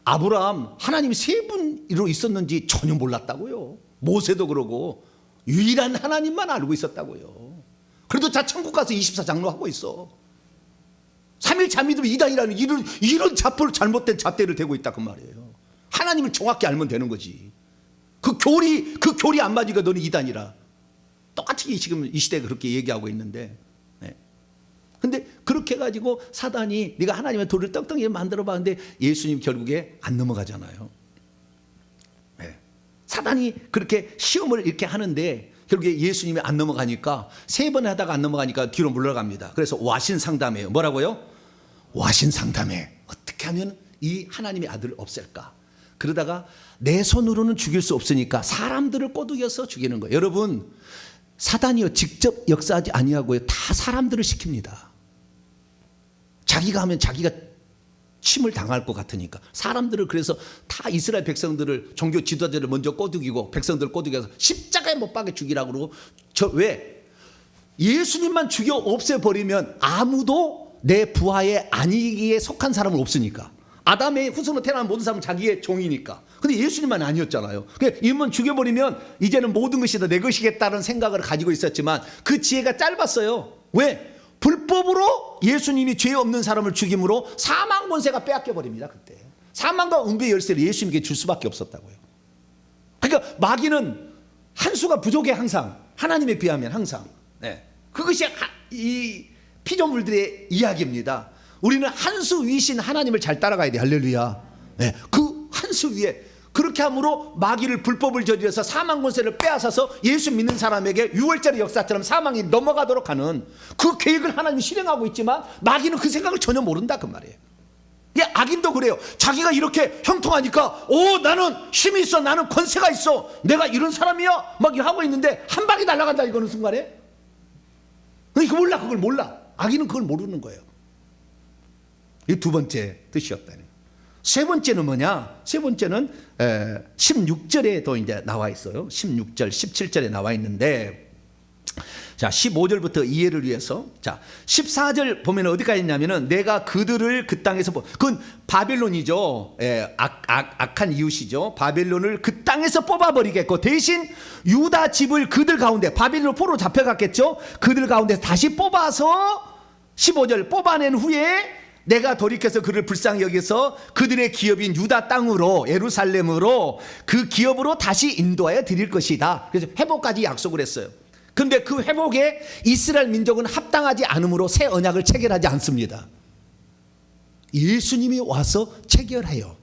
아브라함 하나님이 세 분으로 있었는지 전혀 몰랐다고요. 모세도 그러고 유일한 하나님만 알고 있었다고요. 그래도 다 천국 가서 24장로 하고 있어. 삼일자 믿으면 이단이라는 이런 잘못된 잣대를 대고 있다 그 말이에요. 하나님을 정확히 알면 되는 거지. 그 교리 안 맞으니까 너는 이단이라. 똑같이 지금 이 시대에 그렇게 얘기하고 있는데, 근데 그렇게 해가지고 사단이 네가 하나님의 돌을 떡덩이 만들어 봤는데 예수님 결국에 안 넘어가잖아요. 사단이 그렇게 시험을 이렇게 하는데 결국에 예수님이 안 넘어가니까 세 번 하다가 안 넘어가니까 뒤로 물러갑니다. 그래서 와신 상담해요. 뭐라고요? 와신 상담해. 어떻게 하면 이 하나님의 아들을 없앨까? 그러다가 내 손으로는 죽일 수 없으니까 사람들을 꼬드겨서 죽이는 거예요. 여러분, 사단이요 직접 역사하지 아니하고요 다 사람들을 시킵니다. 자기가 하면 자기가 침을 당할 것 같으니까 사람들을, 그래서 다 이스라엘 백성들을, 종교 지도자들을 먼저 꼬드기고 백성들을 꼬드겨서 십자가에 못 박아 죽이라고 그러고, 왜? 예수님만 죽여 없애버리면 아무도 내 부하에 아니기에 속한 사람은 없으니까. 아담의 후손으로 태어난 모든 사람은 자기의 종이니까. 근데 예수님만 아니었잖아요. 이만 죽여버리면 이제는 모든 것이 다 내 것이겠다는 생각을 가지고 있었지만 그 지혜가 짧았어요. 왜? 불법으로 예수님이 죄 없는 사람을 죽임으로 사망 권세가 빼앗겨 버립니다. 그때 사망과 은배의 열쇠를 예수님께 줄 수밖에 없었다고요. 그러니까 마귀는 한 수가 부족해. 항상 하나님에 비하면 항상. 그것이 이 피조물들의 이야기입니다. 우리는 한 수 위신 하나님을 잘 따라가야 돼. 할렐루야. 그 한 수 위에 그렇게 함으로 마귀를 불법을 저질러서 사망 권세를 빼앗아서 예수 믿는 사람에게 유월절 역사처럼 사망이 넘어가도록 하는 그 계획을 하나님이 실행하고 있지만 마귀는 그 생각을 전혀 모른다 그 말이에요. 악인도 그래요. 자기가 이렇게 형통하니까 나는 힘이 있어, 나는 권세가 있어, 내가 이런 사람이야 막 하고 있는데 한 방이 날아간다 이거는 순간에. 근데 그걸 몰라. 악인은 그걸 모르는 거예요. 이 두 번째 뜻이었다는. 세 번째는 뭐냐? 세 번째는 16절에도 이제 나와 있어요. 16절, 17절에 나와 있는데, 자 15절부터 이해를 위해서, 자 14절 보면 어디까지 있냐면은 내가 그들을 그 땅에서 그건 바벨론이죠. 악한 이웃이죠. 바벨론을 그 땅에서 뽑아버리겠고 대신 유다 집을 그들 가운데, 바벨론 포로 잡혀갔겠죠. 그들 가운데 다시 뽑아서 15절 뽑아낸 후에 내가 돌이켜서 그를 불쌍히 여겨서 그들의 기업인 유다 땅으로, 예루살렘으로, 그 기업으로 다시 인도하여 드릴 것이다. 그래서 회복까지 약속을 했어요. 그런데 그 회복에 이스라엘 민족은 합당하지 않으므로 새 언약을 체결하지 않습니다. 예수님이 와서 체결해요.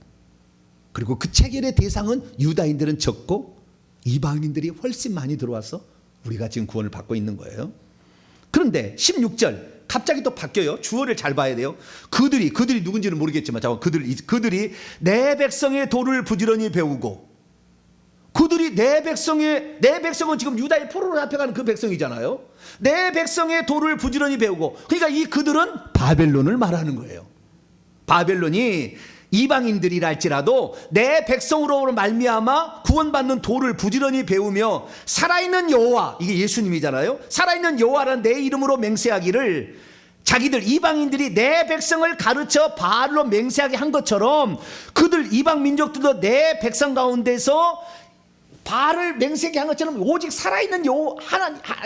그리고 그 체결의 대상은 유다인들은 적고 이방인들이 훨씬 많이 들어와서 우리가 지금 구원을 받고 있는 거예요. 그런데 16절 갑자기 또 바뀌어요. 주어를 잘 봐야 돼요. 그들이 누군지는 모르겠지만, 그들이 내 백성의 도를 부지런히 배우고, 그들이 내 백성은 지금 유다의 포로로 잡혀가는 그 백성이잖아요. 내 백성의 도를 부지런히 배우고, 그러니까 이 그들은 바벨론을 말하는 거예요. 바벨론이 이방인들이라 할지라도 내 백성으로 말미암아 구원받는 도를 부지런히 배우며 살아있는 여호와, 이게 예수님이잖아요. 살아있는 여호와라는 내 이름으로 맹세하기를, 자기들 이방인들이 내 백성을 가르쳐 바알로 맹세하게 한 것처럼 그들 이방 민족들도 내 백성 가운데서 바알을 맹세하게 한 것처럼 오직 살아있는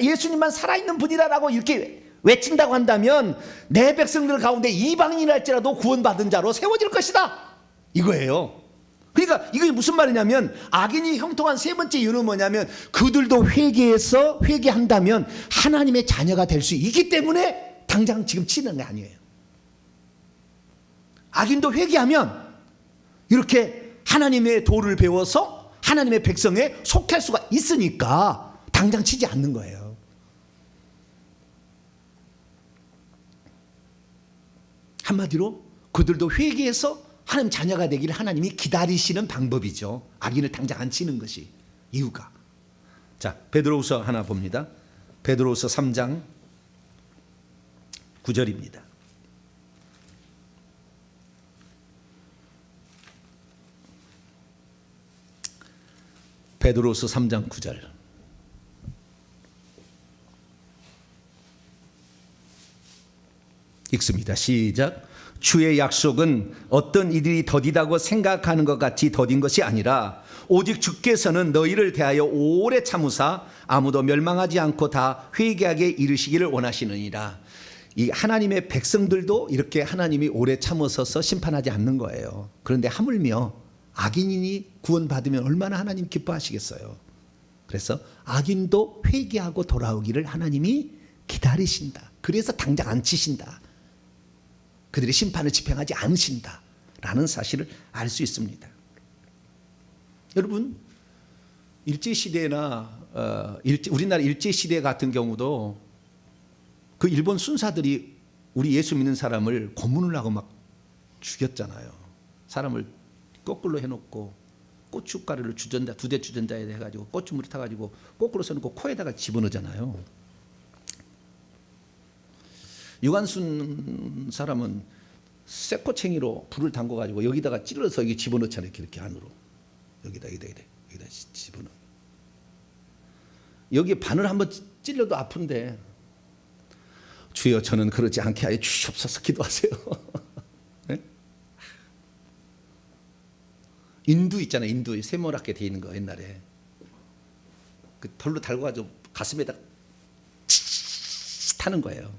예수님만 살아있는 분이라고 이렇게 외친다고 한다면 내 백성들 가운데 이방인이랄지라도 구원받은 자로 세워질 것이다 이거예요. 그러니까 이게 무슨 말이냐면, 악인이 형통한 세 번째 이유는 뭐냐면 그들도 회개한다면 하나님의 자녀가 될 수 있기 때문에 당장 지금 치는 게 아니에요. 악인도 회개하면 이렇게 하나님의 도를 배워서 하나님의 백성에 속할 수가 있으니까 당장 치지 않는 거예요. 한마디로 그들도 회개해서 하나님 자녀가 되기를 하나님이 기다리시는 방법이죠. 악인을 당장 안 치는 것이 이유가. 자, 베드로후서 하나 봅니다. 베드로후서 3장 9절입니다. 베드로후서 3장 9절. 읽습니다. 시작. 주의 약속은 어떤 이들이 더디다고 생각하는 것 같이 더딘 것이 아니라 오직 주께서는 너희를 대하여 오래 참으사 아무도 멸망하지 않고 다 회개하게 이르시기를 원하시느니라. 이 하나님의 백성들도 이렇게 하나님이 오래 참으셔서 심판하지 않는 거예요. 그런데 하물며 악인이 구원받으면 얼마나 하나님 기뻐하시겠어요. 그래서 악인도 회개하고 돌아오기를 하나님이 기다리신다. 그래서 당장 안 치신다. 그들의 심판을 집행하지 않으신다 라는 사실을 알 수 있습니다. 여러분, 일제시대나 우리나라 일제시대 같은 경우도 그 일본 순사들이 우리 예수 믿는 사람을 고문을 하고 막 죽였잖아요. 사람을 거꾸로 해놓고 고춧가루를 주전자, 두대 주전자에 해가지고 고추물에 타가지고 거꾸로 써놓고 코에다가 집어넣잖아요. 유관순 사람은 쇠꼬챙이로 불을 담궈가지고 여기다가 찔러서 여기 집어넣잖아요. 이렇게 안으로. 여기다 집어넣어. 여기 바늘 한번 찔러도 아픈데 주여 저는 그러지 않게 하여 주시옵소서 기도하세요. 네? 인두 있잖아요. 인두 세모나게 돼 있는 거 옛날에 그 돌로 달궈가지고 가슴에다 타는 거예요.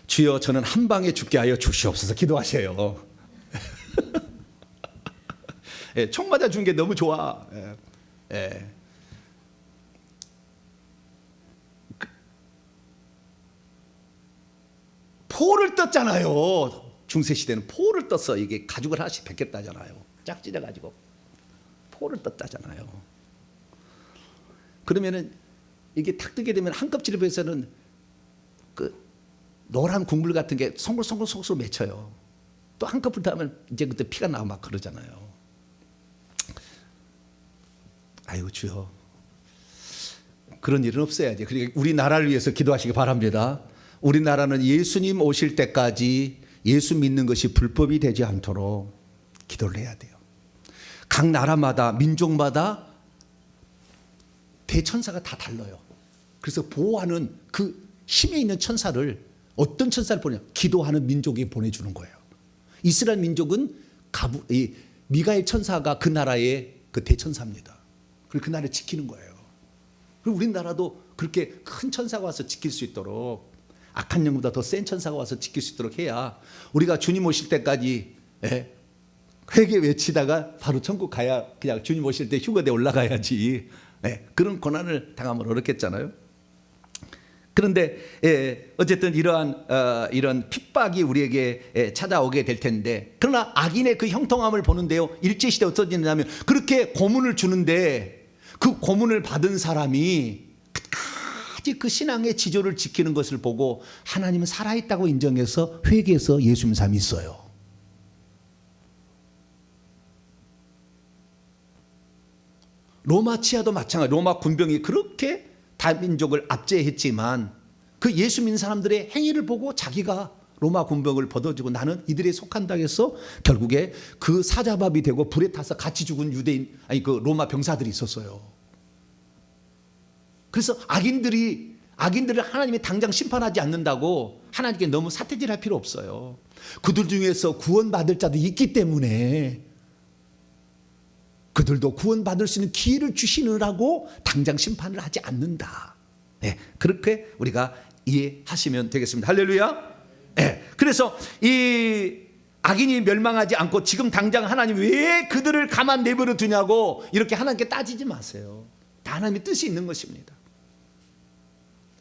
주여 저는 한 방에 죽게 하여 주시옵소서 기도하세요. 예, 총 맞아 준 게 너무 좋아. 예, 예. 포를 떴잖아요. 중세 시대는 포를 떴어. 이게 가죽을 하나씩 벗겼다잖아요. 짝찢어 가지고 포를 떴다잖아요. 그러면은 이게 탁 뜨게 되면 한 껍질에 비해서는 그 노란 국물 같은 게 송글송글 맺혀요. 또 한 껍질 하면 이제 그때 피가 나고 막 그러잖아요. 아이고 주여 그런 일은 없어야지. 그러니까 우리나라를 위해서 기도하시기 바랍니다. 우리나라는 예수님 오실 때까지 예수 믿는 것이 불법이 되지 않도록 기도를 해야 돼요. 각 나라마다 민족마다 대천사가 다 달라요. 그래서 보호하는 그 힘에 있는 천사를 어떤 천사를 보내냐? 기도하는 민족에 보내주는 거예요. 이스라엘 민족은 미가엘 천사가 그 나라의 그 대천사입니다. 그리고 그 나라를 지키는 거예요. 그리고 우리나라도 그렇게 큰 천사가 와서 지킬 수 있도록 악한 영보다 더 센 천사가 와서 지킬 수 있도록 해야 우리가 주님 오실 때까지 회개 외치다가 바로 천국 가야 그냥 주님 오실 때 휴가대 올라가야지. 그런 고난을 당하면 어렵겠잖아요. 그런데 어쨌든 이런 핍박이 우리에게 찾아오게 될 텐데, 그러나 악인의 그 형통함을 보는데요, 일제시대 어떤 일이 있냐면 그렇게 고문을 주는데 그 고문을 받은 사람이 끝까지 그 신앙의 지조를 지키는 것을 보고 하나님은 살아있다고 인정해서 회개해서 예수 믿는 사람이 있어요. 로마 치하도 마찬가지. 로마 군병이 그렇게 다민족을 압제했지만 그 예수 믿는 사람들의 행위를 보고 자기가 로마 군병을 벗어주고 나는 이들에 속한다 해서 결국에 그 사자밥이 되고 불에 타서 같이 죽은 그 로마 병사들이 있었어요. 그래서 악인들을 하나님이 당장 심판하지 않는다고 하나님께 너무 사태질할 필요 없어요. 그들 중에서 구원받을 자도 있기 때문에 그들도 구원받을 수 있는 기회를 주시느라고 당장 심판을 하지 않는다. 그렇게 우리가 이해하시면 되겠습니다. 할렐루야. 그래서 이 악인이 멸망하지 않고 지금 당장 하나님 왜 그들을 가만 내버려 두냐고 이렇게 하나님께 따지지 마세요. 다 하나님의 뜻이 있는 것입니다.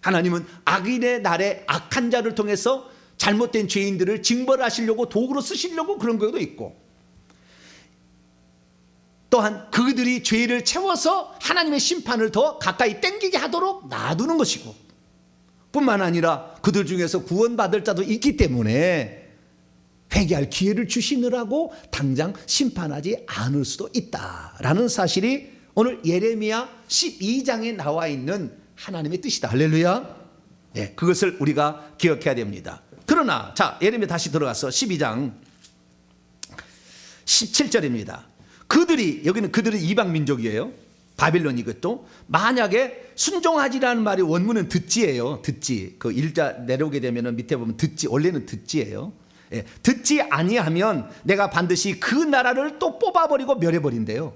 하나님은 악인의 날에 악한 자를 통해서 잘못된 죄인들을 징벌하시려고 도구로 쓰시려고 그런 것도 있고, 또한 그들이 죄를 채워서 하나님의 심판을 더 가까이 땡기게 하도록 놔두는 것이고, 뿐만 아니라 그들 중에서 구원받을 자도 있기 때문에 회개할 기회를 주시느라고 당장 심판하지 않을 수도 있다라는 사실이 오늘 예레미야 12장에 나와 있는 하나님의 뜻이다. 할렐루야. 그것을 우리가 기억해야 됩니다. 그러나 자, 예레미야 다시 들어가서 12장 17절입니다. 여기는 그들은 이방 민족이에요. 바빌론 이것도 만약에 순종하지라는 말이 원문은 듣지예요. 듣지. 그 일자 내려오게 되면은 밑에 보면 듣지. 원래는 듣지예요. 예, 듣지 아니하면 내가 반드시 그 나라를 또 뽑아버리고 멸해버린대요.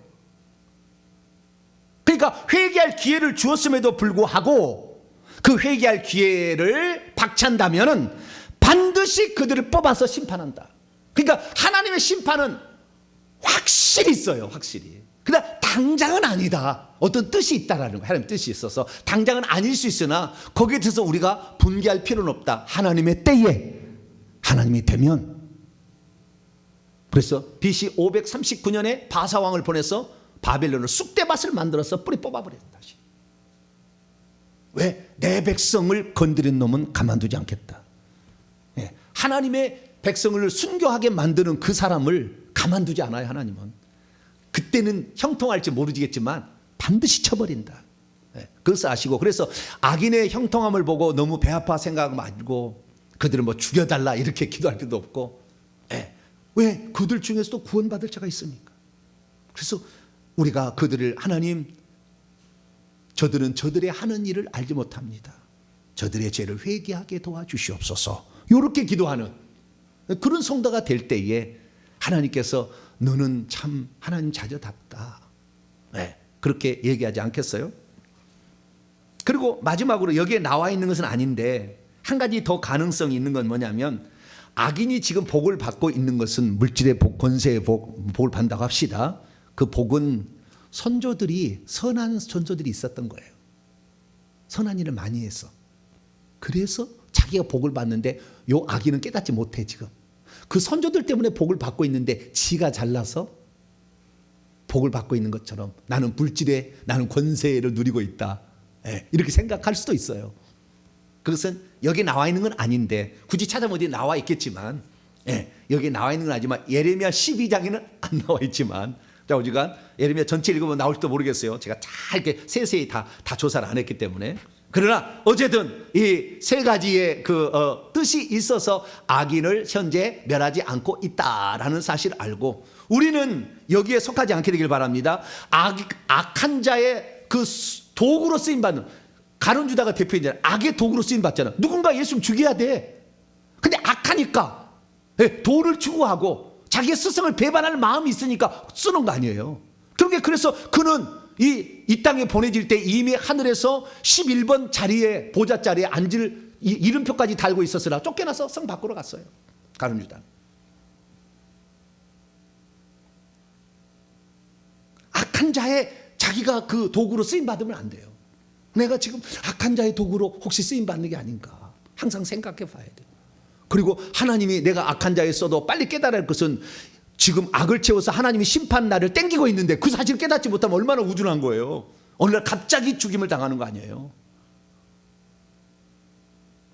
그러니까 회개할 기회를 주었음에도 불구하고 그 회개할 기회를 박찬다면은 반드시 그들을 뽑아서 심판한다. 그러니까 하나님의 심판은 확실히 있어요. 확실히. 그러나 당장은 아니다. 어떤 뜻이 있다라는 거예요. 하나님 뜻이 있어서 당장은 아닐 수 있으나 거기에 대해서 우리가 분개할 필요는 없다. 하나님의 때에 하나님이 되면. 그래서 BC 539년에 바사왕을 보내서 바벨론을 쑥대밭을 만들어서 뿌리 뽑아버렸다. 다시. 왜? 내 백성을 건드린 놈은 가만두지 않겠다. 예. 하나님의 백성을 순교하게 만드는 그 사람을 가만두지 않아요. 하나님은. 그때는 형통할지 모르겠지만 반드시 쳐버린다. 예. 그것을 아시고, 그래서 악인의 형통함을 보고 너무 배 아파 생각하지 말고 그들을 뭐 죽여달라 이렇게 기도할 필요도 없고. 예. 왜? 그들 중에서도 구원받을 자가 있으니까. 그래서 우리가 그들을, 하나님, 저들은 저들의 하는 일을 알지 못합니다. 저들의 죄를 회개하게 도와주시옵소서. 이렇게 기도하는 그런 성도가 될 때에 하나님께서 너는 참 하나님 자녀답다. 네, 그렇게 얘기하지 않겠어요? 그리고 마지막으로 여기에 나와 있는 것은 아닌데 한 가지 더 가능성이 있는 건 뭐냐면, 악인이 지금 복을 받고 있는 것은 물질의 복, 권세의 복을 받는다고 합시다. 그 복은 선조들이, 선한 선조들이 있었던 거예요. 선한 일을 많이 해서. 그래서 자기가 복을 받는데 요 악인은 깨닫지 못해. 지금 그 선조들 때문에 복을 받고 있는데 지가 잘나서 복을 받고 있는 것처럼 나는 물질에, 나는 권세를 누리고 있다. 이렇게 생각할 수도 있어요. 그것은 여기 나와 있는 건 아닌데, 굳이 찾아보면 어디 나와 있겠지만, 여기 나와 있는 건 아니지만 예레미야 12장에는 안 나와 있지만, 자, 우리가 예레미야 전체 읽으면 나올지도 모르겠어요. 제가 잘 이렇게 세세히 다 조사를 안 했기 때문에. 그러나 어쨌든 이 세 가지의 뜻이 있어서 악인을 현재 멸하지 않고 있다라는 사실을 알고, 우리는 여기에 속하지 않게 되길 바랍니다. 악한 자의 그 도구로 쓰임받는, 가룟 유다가 대표이잖아요. 악의 도구로 쓰임받잖아. 누군가 예수를 죽여야 돼. 근데 악하니까 도를 추구하고 자기의 스승을 배반할 마음이 있으니까 쓰는 거 아니에요. 그래서 그는 이 땅에 보내질 때 이미 하늘에서 11번 자리에, 보좌 자리에 앉을 이름표까지 달고 있었으나 쫓겨나서 성 밖으로 갔어요. 가룟 유다. 악한 자의 자기가 그 도구로 쓰임 받으면 안 돼요. 내가 지금 악한 자의 도구로 혹시 쓰임 받는 게 아닌가 항상 생각해 봐야 돼요. 그리고 하나님이 내가 악한 자에 써도 빨리 깨달을 것은, 지금 악을 채워서 하나님이 심판 날을 땡기고 있는데 그 사실을 깨닫지 못하면 얼마나 우둔한 거예요. 어느 날 갑자기 죽임을 당하는 거 아니에요.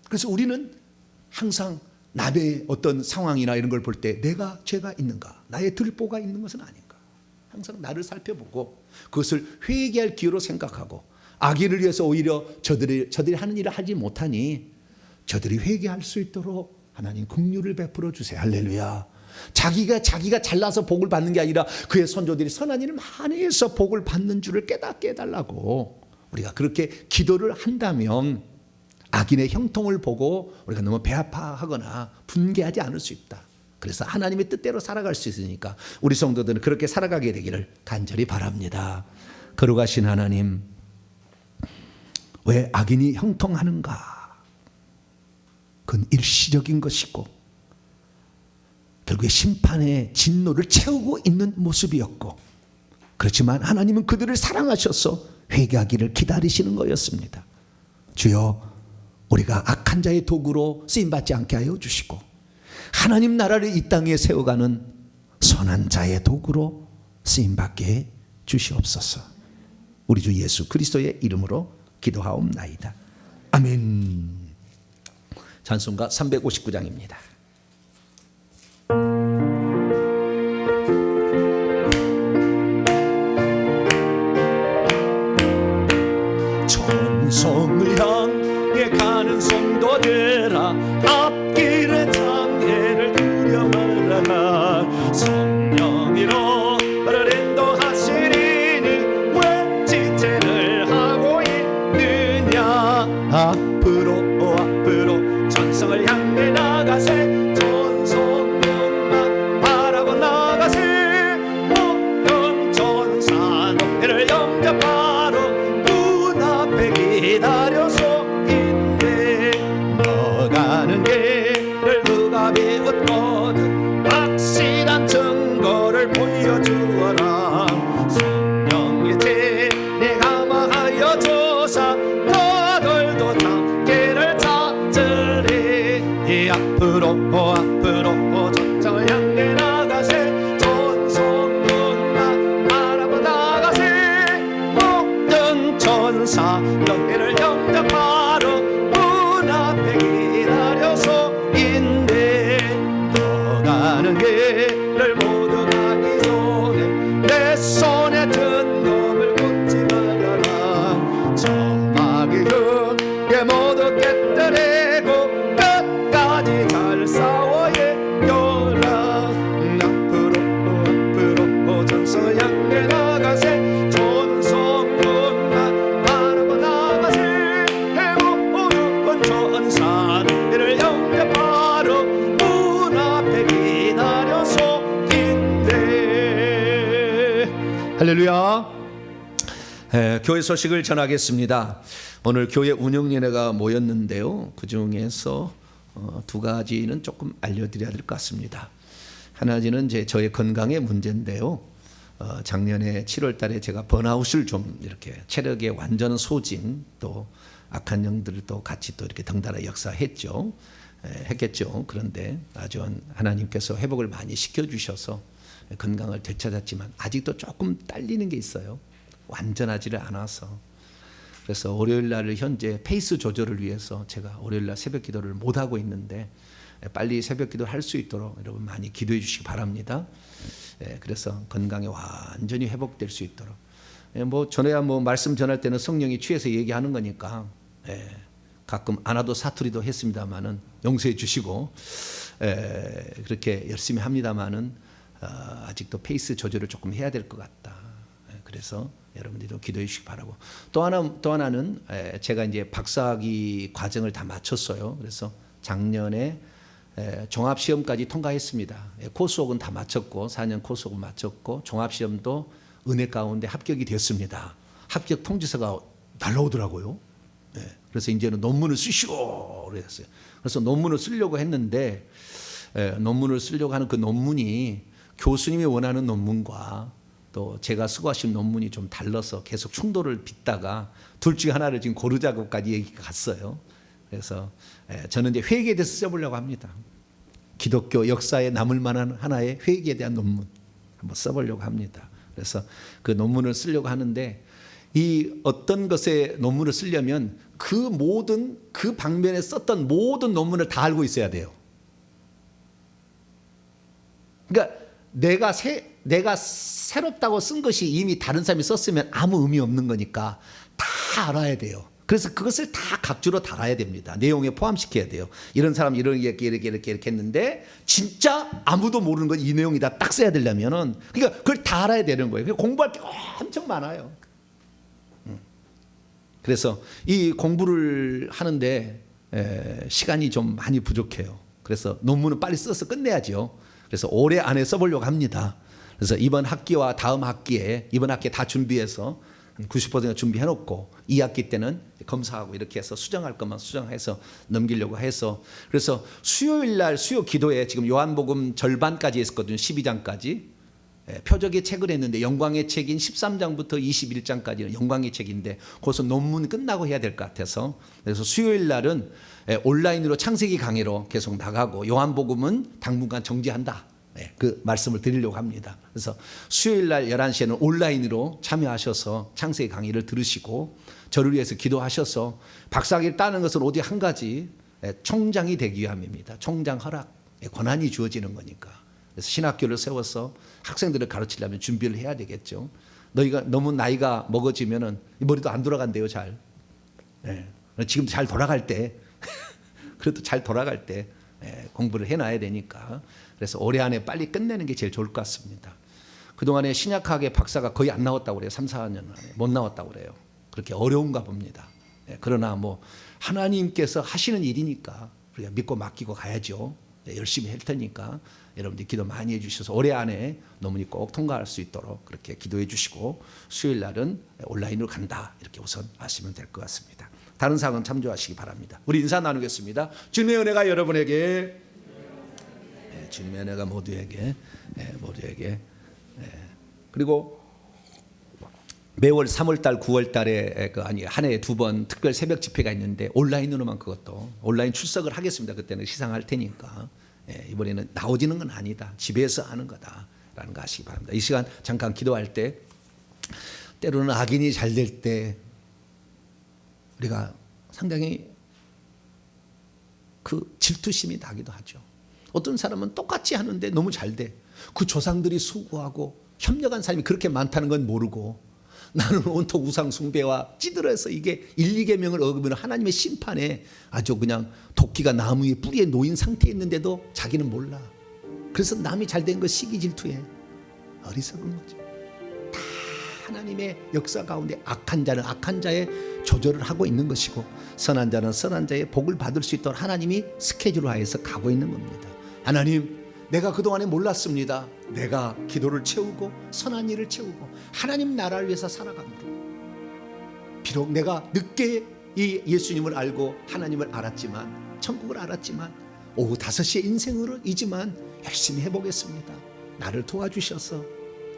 그래서 우리는 항상 남의 어떤 상황이나 이런 걸 볼 때 내가 죄가 있는가, 나의 들보가 있는 것은 아닌가, 항상 나를 살펴보고 그것을 회개할 기회로 생각하고, 악인을 위해서 오히려 저들이 하는 일을 하지 못하니 저들이 회개할 수 있도록 하나님 긍휼을 베풀어 주세요. 할렐루야. 자기가 잘나서 복을 받는 게 아니라 그의 선조들이 선한 일을 많이 해서 복을 받는 줄을 깨닫게 해달라고 우리가 그렇게 기도를 한다면 악인의 형통을 보고 우리가 너무 배 아파하거나 분개하지 않을 수 있다. 그래서 하나님의 뜻대로 살아갈 수 있으니까 우리 성도들은 그렇게 살아가게 되기를 간절히 바랍니다. 거룩하신 하나님, 왜 악인이 형통하는가? 그건 일시적인 것이고 결국에 심판의 진노를 채우고 있는 모습이었고, 그렇지만 하나님은 그들을 사랑하셔서 회개하기를 기다리시는 거였습니다. 주여, 우리가 악한 자의 도구로 쓰임받지 않게 하여 주시고 하나님 나라를 이 땅에 세워가는 선한 자의 도구로 쓰임받게 해 주시옵소서. 우리 주 예수 그리스도의 이름으로 기도하옵나이다. 아멘. 찬송가 359장입니다. 천성을 향해 가는 성도들아, 앞길의 장애를 두려 말아라. 성령이로 나를 인도하시리니 외치 앞으로 전성을 향해 나가세 전성문만 바라보 나가세 모든 전사 너희를 영접하러 문 앞에 기다려서 인내 너가는 길을 누가 비웃거든 확실한 증거를 보여주어라 성령의 진리 감화하여 조사 너들도 참기를 찾으리 앞으로 전성을 향해 나가세 전성문만 바라보 나가세 모든 천사 너희를 영접하러 문 앞에 기다려서 인내 너가는 길을 모두 가기 전에 내 손에 든 검을 꽂지 말아라 저마귀 그게 모두 깨뜨리고 끝까지 잘 싸워 이겨라 앞으로 전성을 향해 나가세 전성문만 바라보 나가세 모든 전사 너희를 영접하러 문 앞에 기다려서 인내 할렐루야. 교회 소식을 전하겠습니다. 오늘 교회 운영위원회가 모였는데요. 그 중에서 두 가지는 조금 알려드려야 될 것 같습니다. 하나는 저의 건강의 문제인데요. 작년에 7월 달에 제가 번아웃을 좀 이렇게 체력의 완전 소진 또 악한 영들을 또 같이 또 이렇게 덩달아 역사했죠. 했겠죠. 그런데 아주 하나님께서 회복을 많이 시켜주셔서 건강을 되찾았지만 아직도 조금 딸리는 게 있어요. 완전하지를 않아서. 그래서 월요일 날을 현재 페이스 조절을 위해서 제가 월요일 날 새벽 기도를 못 하고 있는데 빨리 새벽 기도 할 수 있도록 여러분 많이 기도해 주시기 바랍니다. 그래서 건강이 완전히 회복될 수 있도록. 뭐 전에야 뭐 말씀 전할 때는 성령이 취해서 얘기하는 거니까 가끔 안 와도 사투리도 했습니다만은 용서해 주시고 그렇게 열심히 합니다만은 아직도 페이스 조절을 조금 해야 될 것 같다. 그래서 여러분들도 기도해 주시기 바라고. 또 하나는 제가 이제 박사학위 과정을 다 마쳤어요. 그래서 작년에 종합시험까지 통과했습니다. 코스웍은 다 마쳤고 4년 코스웍은 마쳤고 종합시험도 은혜 가운데 합격이 됐습니다. 합격 통지서가 날라오더라고요. 그래서 이제는 논문을 쓰시오 그랬어요. 그래서 논문을 쓰려고 했는데 논문을 쓰려고 하는 그 논문이 교수님이 원하는 논문과 또 제가 수고하신 논문이 좀 달라서 계속 충돌을 빚다가 둘 중에 하나를 지금 고르자고까지 얘기가 갔어요. 그래서 저는 이제 회개에 대해서 써보려고 합니다. 기독교 역사에 남을 만한 하나의 회개에 대한 논문 한번 써보려고 합니다. 그래서 그 논문을 쓰려고 하는데 이 어떤 것에 논문을 쓰려면 그 방면에 썼던 모든 논문을 다 알고 있어야 돼요. 그러니까 내가 새롭다고 쓴 것이 이미 다른 사람이 썼으면 아무 의미 없는 거니까 다 알아야 돼요. 그래서 그것을 다 각주로 달아야 됩니다. 내용에 포함시켜야 돼요. 이런 사람 이렇게 했는데 진짜 아무도 모르는 건 이 내용이다 딱 써야 되려면은 그러니까 그걸 다 알아야 되는 거예요. 공부할 게 엄청 많아요. 그래서 이 공부를 하는데 시간이 좀 많이 부족해요. 그래서 논문은 빨리 써서 끝내야죠. 그래서 올해 안에 써보려고 합니다. 그래서 이번 학기와 다음 학기에 이번 학기에 다 준비해서 90% 준비해놓고 2학기 때는 검사하고 이렇게 해서 수정할 것만 수정해서 넘기려고 해서 그래서 수요일 날 수요 기도에 지금 요한복음 절반까지 했었거든요. 12장까지. 표적의 책을 했는데 영광의 책인 13장부터 21장까지는 영광의 책인데 거기서 논문 끝나고 해야 될 것 같아서 그래서 수요일 날은 온라인으로 창세기 강의로 계속 나가고 요한복음은 당분간 정지한다. 그 말씀을 드리려고 합니다. 그래서 수요일 날 11시에는 온라인으로 참여하셔서 창세기 강의를 들으시고 저를 위해서 기도하셔서 박사학위를 따는 것은 오직 한 가지 총장이 되기 위함입니다. 총장 허락, 권한이 주어지는 거니까. 그래서 신학교를 세워서 학생들을 가르치려면 준비를 해야 되겠죠. 너희가 너무 나이가 먹어지면은 머리도 안 돌아간대요, 잘. 지금 잘 돌아갈 때, 그래도 잘 돌아갈 때 공부를 해놔야 되니까. 그래서 올해 안에 빨리 끝내는 게 제일 좋을 것 같습니다. 그동안에 신약학의 박사가 거의 안 나왔다고 그래요. 3, 4년 안에 못 나왔다고 그래요. 그렇게 어려운가 봅니다. 그러나 뭐 하나님께서 하시는 일이니까 우리가 믿고 맡기고 가야죠. 열심히 할 테니까 여러분들 기도 많이 해주셔서 올해 안에 논문이 꼭 통과할 수 있도록 그렇게 기도해 주시고 수요일 날은 온라인으로 간다 이렇게 우선 아시면 될 것 같습니다. 다른 사항은 참조하시기 바랍니다. 우리 인사 나누겠습니다. 주님의 은혜가 여러분에게, 주님의 은혜가 모두에게, 그리고 매월 3월달, 9월달에 한 해에 2번 특별 새벽 집회가 있는데 온라인으로만 그것도 온라인 출석을 하겠습니다. 그때는 시상할 테니까 이번에는 나오지는 건 아니다. 집에서 하는 거다라는 거 아시기 바랍니다. 이 시간 잠깐 기도할 때 때로는 악인이 잘 될 때 우리가 상당히 그 질투심이 나기도 하죠. 어떤 사람은 똑같이 하는데 너무 잘 돼. 그 조상들이 수고하고 협력한 사람이 그렇게 많다는 건 모르고 나는 온통 우상 숭배와 찌들어서 이게 1, 2계명을 어기면 하나님의 심판에 아주 그냥 도끼가 나무의 뿌리에 놓인 상태에 있는데도 자기는 몰라. 그래서 남이 잘된 거 시기 질투해. 어리석은 거죠. 다 하나님의 역사 가운데 악한 자는 악한 자의 조절을 하고 있는 것이고 선한 자는 선한 자의 복을 받을 수 있도록 하나님이 스케줄화해서 가고 있는 겁니다. 하나님, 내가 그동안에 몰랐습니다. 내가 기도를 채우고 선한 일을 채우고 하나님 나라를 위해서 살아갑니다. 비록 내가 늦게 이 예수님을 알고 하나님을 알았지만 천국을 알았지만 오후 5시에 인생으로 이지만 열심히 해보겠습니다. 나를 도와주셔서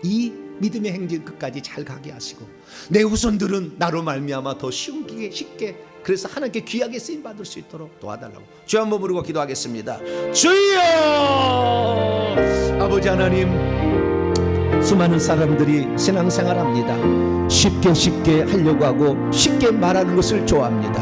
이 믿음의 행진 끝까지 잘 가게 하시고 내 후손들은 나로 말미암아 더 쉽게 그래서 하나님께 귀하게 쓰임 받을 수 있도록 도와달라고 주 한번 부르고 기도하겠습니다. 주여! 아버지 하나님, 수많은 사람들이 신앙생활합니다. 쉽게 하려고 하고 쉽게 말하는 것을 좋아합니다.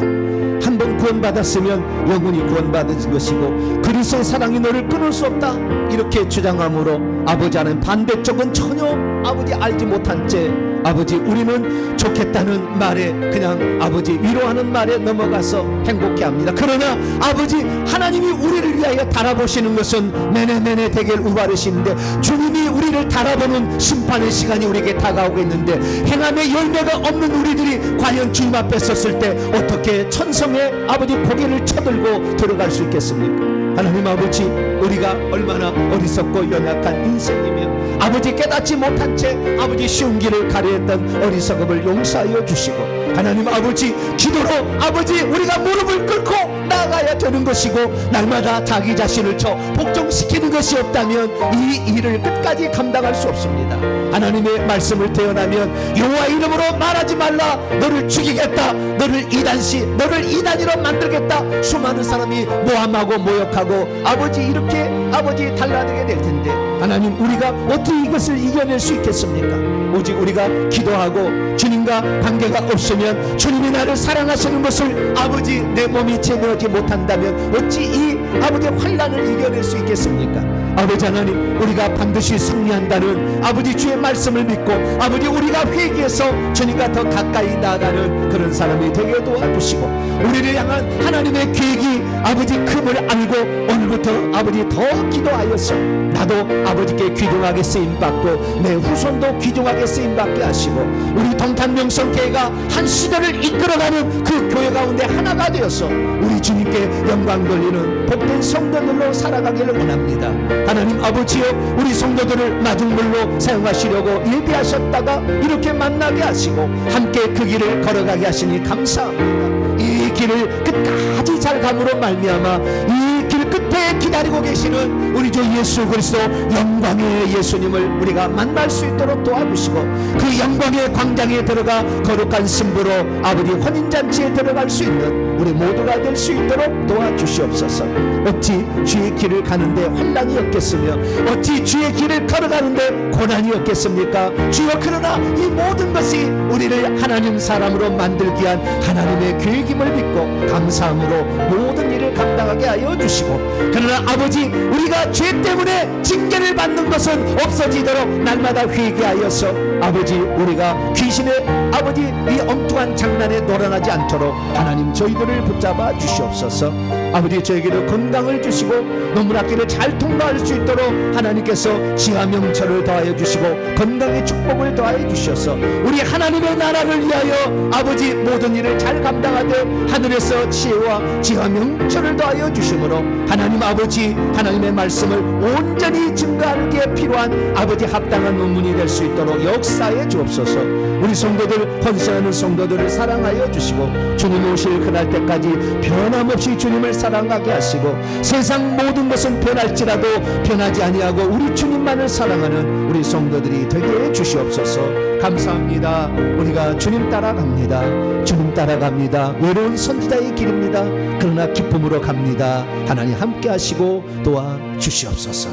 한번 구원받았으면 영원히 구원받은 것이고 그리스도의 사랑이 너를 끊을 수 없다 이렇게 주장함으로 아버지 하나님 반대쪽은 전혀 아버지 알지 못한 채 아버지 우리는 좋겠다는 말에 그냥 아버지 위로하는 말에 넘어가서 행복해합니다. 그러나 아버지 하나님이 우리를 위하여 달아보시는 것은 매네매네 대결 우바르시는데 주님이 우리를 달아보는 심판의 시간이 우리에게 다가오고 있는데 행함의 열매가 없는 우리들이 과연 주님 앞에 섰을 때 어떻게 천성의 아버지 고개를 쳐들고 들어갈 수 있겠습니까? 하나님 아버지, 우리가 얼마나 어리석고 연약한 인생이며 아버지 깨닫지 못한 채 아버지 쉬운 길을 가려했던 어리석음을 용서하여 주시고 하나님 아버지 기도로 아버지 우리가 무릎을 꿇고 나아가야 되는 것이고 날마다 자기 자신을 복종시키는 것이 없다면 이 일을 끝까지 감당할 수 없습니다. 하나님의 말씀을 태어나면 여호와 이름으로 말하지 말라, 너를 죽이겠다, 너를 이단으로 만들겠다. 수많은 사람이 모함하고 모욕하고 아버지 이렇게 아버지 달라들게 될 텐데 하나님 우리가 어떻게 이것을 이겨낼 수 있겠습니까? 오직 우리가 기도하고 주님과 관계가 없으면 주님이 나를 사랑하시는 것을 아버지 내 몸이 체면하지 못한다면 어찌 이 아버지 환난을 이겨낼 수 있겠습니까? 아버지 하나님, 우리가 반드시 승리한다는 아버지 주의 말씀을 믿고 아버지 우리가 회개해서 주님과 더 가까이 나아가는 그런 사람이 되게 도와주시고 우리를 향한 하나님의 계획이 아버지 큼을 알고 오늘부터 아버지 더 기도하여서 나도 아버지께 귀중하게 쓰임받고 내 후손도 귀중하게 쓰임받게 하시고 우리 동탄명성교회가 한 시대를 이끌어가는 그 교회 가운데 하나가 되어서 우리 주님께 영광 돌리는 복된 성도들로 살아가기를 원합니다. 하나님 아버지여, 우리 성도들을 마중물로 사용하시려고 예비하셨다가 이렇게 만나게 하시고 함께 그 길을 걸어가게 하시니 감사합니다. 이 길을 끝까지 잘 감으로 말미암아 이 길 끝에 기다리고 계시는 우리 주 예수 그리스도 영광의 예수님을 우리가 만날 수 있도록 도와주시고 그 영광의 광장에 들어가 거룩한 신부로 아버지 혼인잔치에 들어갈 수 있는 우리 모두가 될 수 있도록 도와주시옵소서. 어찌 주의 길을 가는데 환난이 없겠으며 어찌 주의 길을 걸어가는데 고난이 없겠습니까? 주여, 그러나 이 모든 것이 우리를 하나님 사람으로 만들기 위한 하나님의 계획임을 믿고 감사함으로 모든 일을 감당하게 하여 주시고 그러나 아버지 우리가 죄 때문에 징계를 받는 것은 없어지도록 날마다 회개하여서 아버지 우리가 귀신의 아버지 이 엉뚱한 장난에 놀아나지 않도록 하나님 저희들을 붙잡아 주시옵소서. 아버지 저에게도 건강을 주시고 논문학기를 잘 통과할 수 있도록 하나님께서 지하 명철을 더하여 주시고 건강의 축복을 더하여 주셔서 우리 하나님의 나라를 위하여 아버지 모든 일을 잘 감당하되 하늘에서 지혜와 지하 명철을 더하여 주심으로 하나님 아버지 하나님의 말씀을 온전히 증거하기에 필요한 아버지 합당한 논문이 될 수 있도록 역사해 주옵소서. 우리 성도들 헌신하는 성도들을 사랑하여 주시고 주님 오실 그날 때까지 변함없이 주님을 사랑하게 하시고 세상 모든 것은 변할지라도 변하지 아니하고 우리 주님만을 사랑하는 우리 성도들이 되게 해 주시옵소서. 감사합니다. 우리가 주님 따라갑니다. 주님 따라갑니다. 외로운 선지자의 길입니다. 그러나 기쁨으로 갑니다. 하나님 함께 하시고 도와주시옵소서.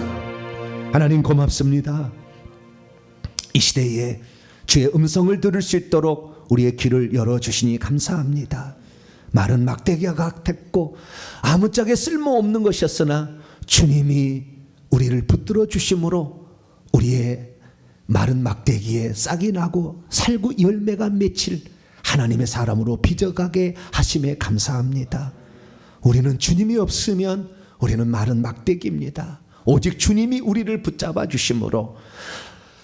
하나님 고맙습니다. 이 시대에 주의 음성을 들을 수 있도록 우리의 귀를 열어주시니 감사합니다. 말은 막대기와 같았고 아무짝에 쓸모없는 것이었으나 주님이 우리를 붙들어 주심으로 우리의 마른 막대기에 싹이 나고 살구 열매가 맺힐 하나님의 사람으로 빚어가게 하심에 감사합니다. 우리는 주님이 없으면 우리는 마른 막대기입니다. 오직 주님이 우리를 붙잡아 주심으로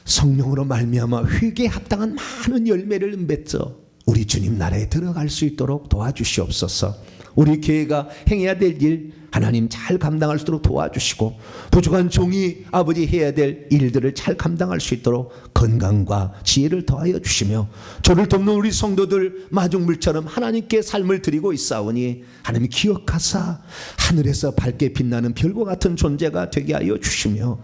성령으로 말미암아 회개에 합당한 많은 열매를 맺어 우리 주님 나라에 들어갈 수 있도록 도와주시옵소서. 우리 교회가 행해야 될 일 하나님 잘 감당할 수 있도록 도와주시고 부족한 종이 아버지 해야 될 일들을 잘 감당할 수 있도록 건강과 지혜를 더하여 주시며 저를 돕는 우리 성도들 마중물처럼 하나님께 삶을 드리고 있사오니 하나님 기억하사 하늘에서 밝게 빛나는 별과 같은 존재가 되게 하여 주시며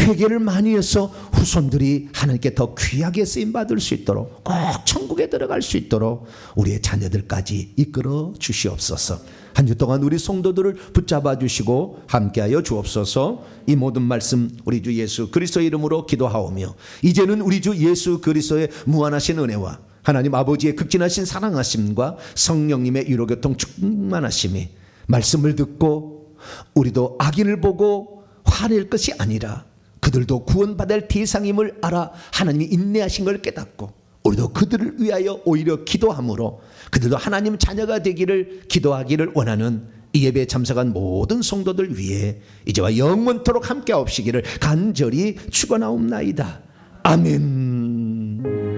회개를 많이 해서 후손들이 하나님께 더 귀하게 쓰임받을 수 있도록 꼭 천국에 들어갈 수 있도록 우리의 자녀들까지 이끌어 주시옵소서. 한 주 동안 우리 성도들을 붙잡아 주시고 함께하여 주옵소서. 이 모든 말씀 우리 주 예수 그리스도의 이름으로 기도하오며 이제는 우리 주 예수 그리스도의 무한하신 은혜와 하나님 아버지의 극진하신 사랑하심과 성령님의 위로교통 충만하심이 말씀을 듣고 우리도 악인을 보고 화낼 것이 아니라 그들도 구원받을 대상임을 알아 하나님이 인내하신 걸 깨닫고 우리도 그들을 위하여 오히려 기도함으로 그들도 하나님 자녀가 되기를 기도하기를 원하는 이 예배에 참석한 모든 성도들 위해 이제와 영원토록 함께 하옵시기를 간절히 축원하옵나이다. 아멘.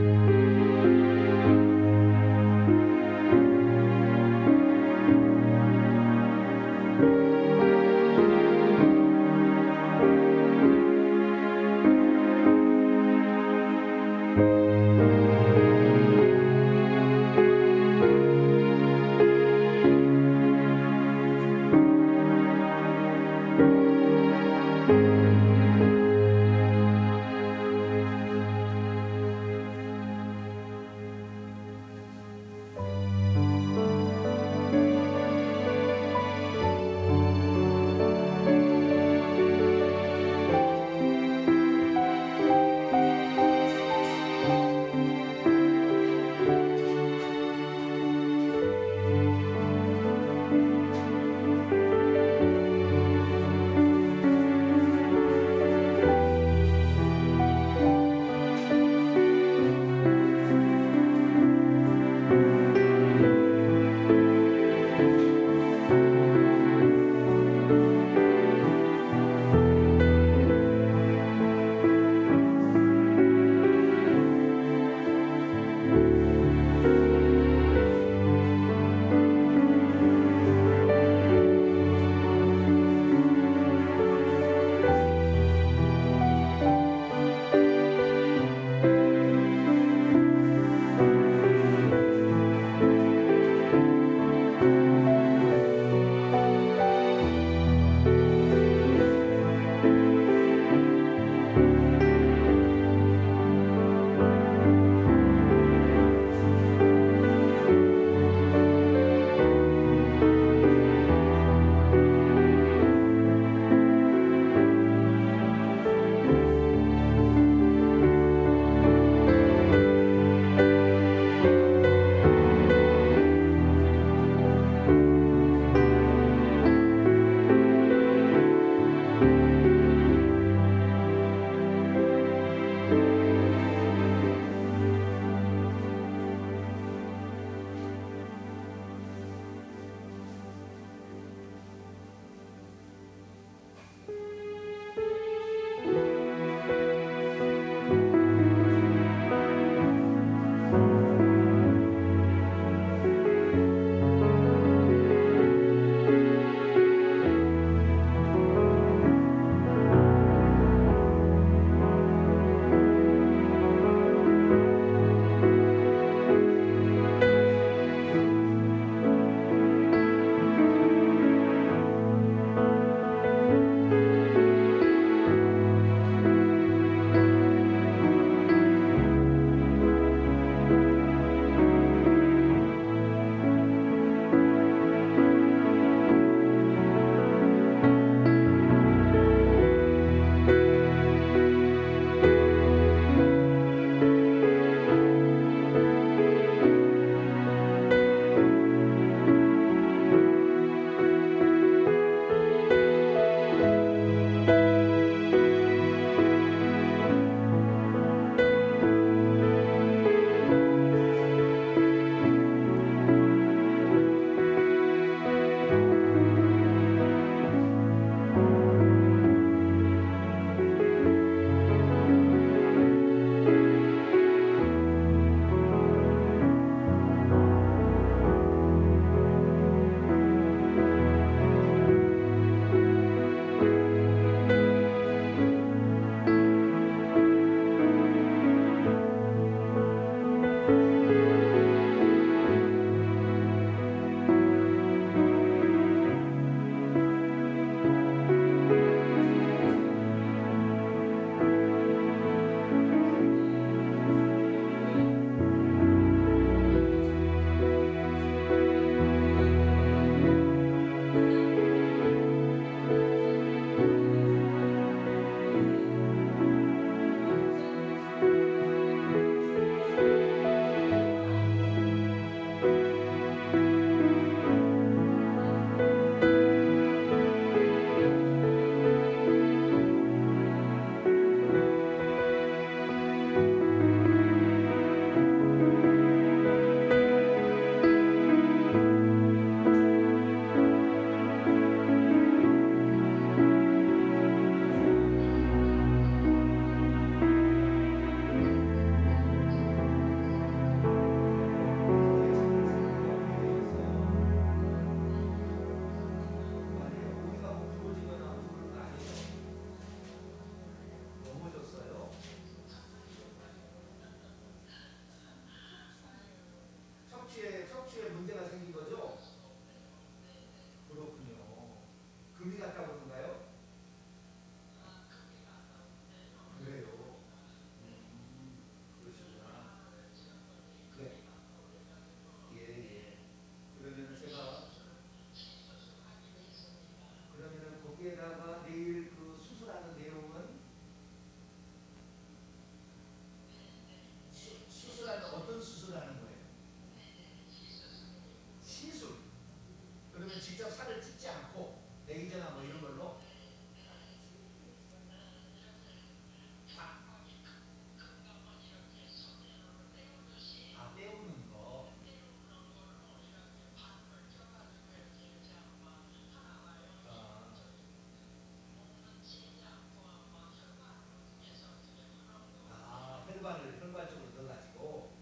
일반적으로 넣어가지고.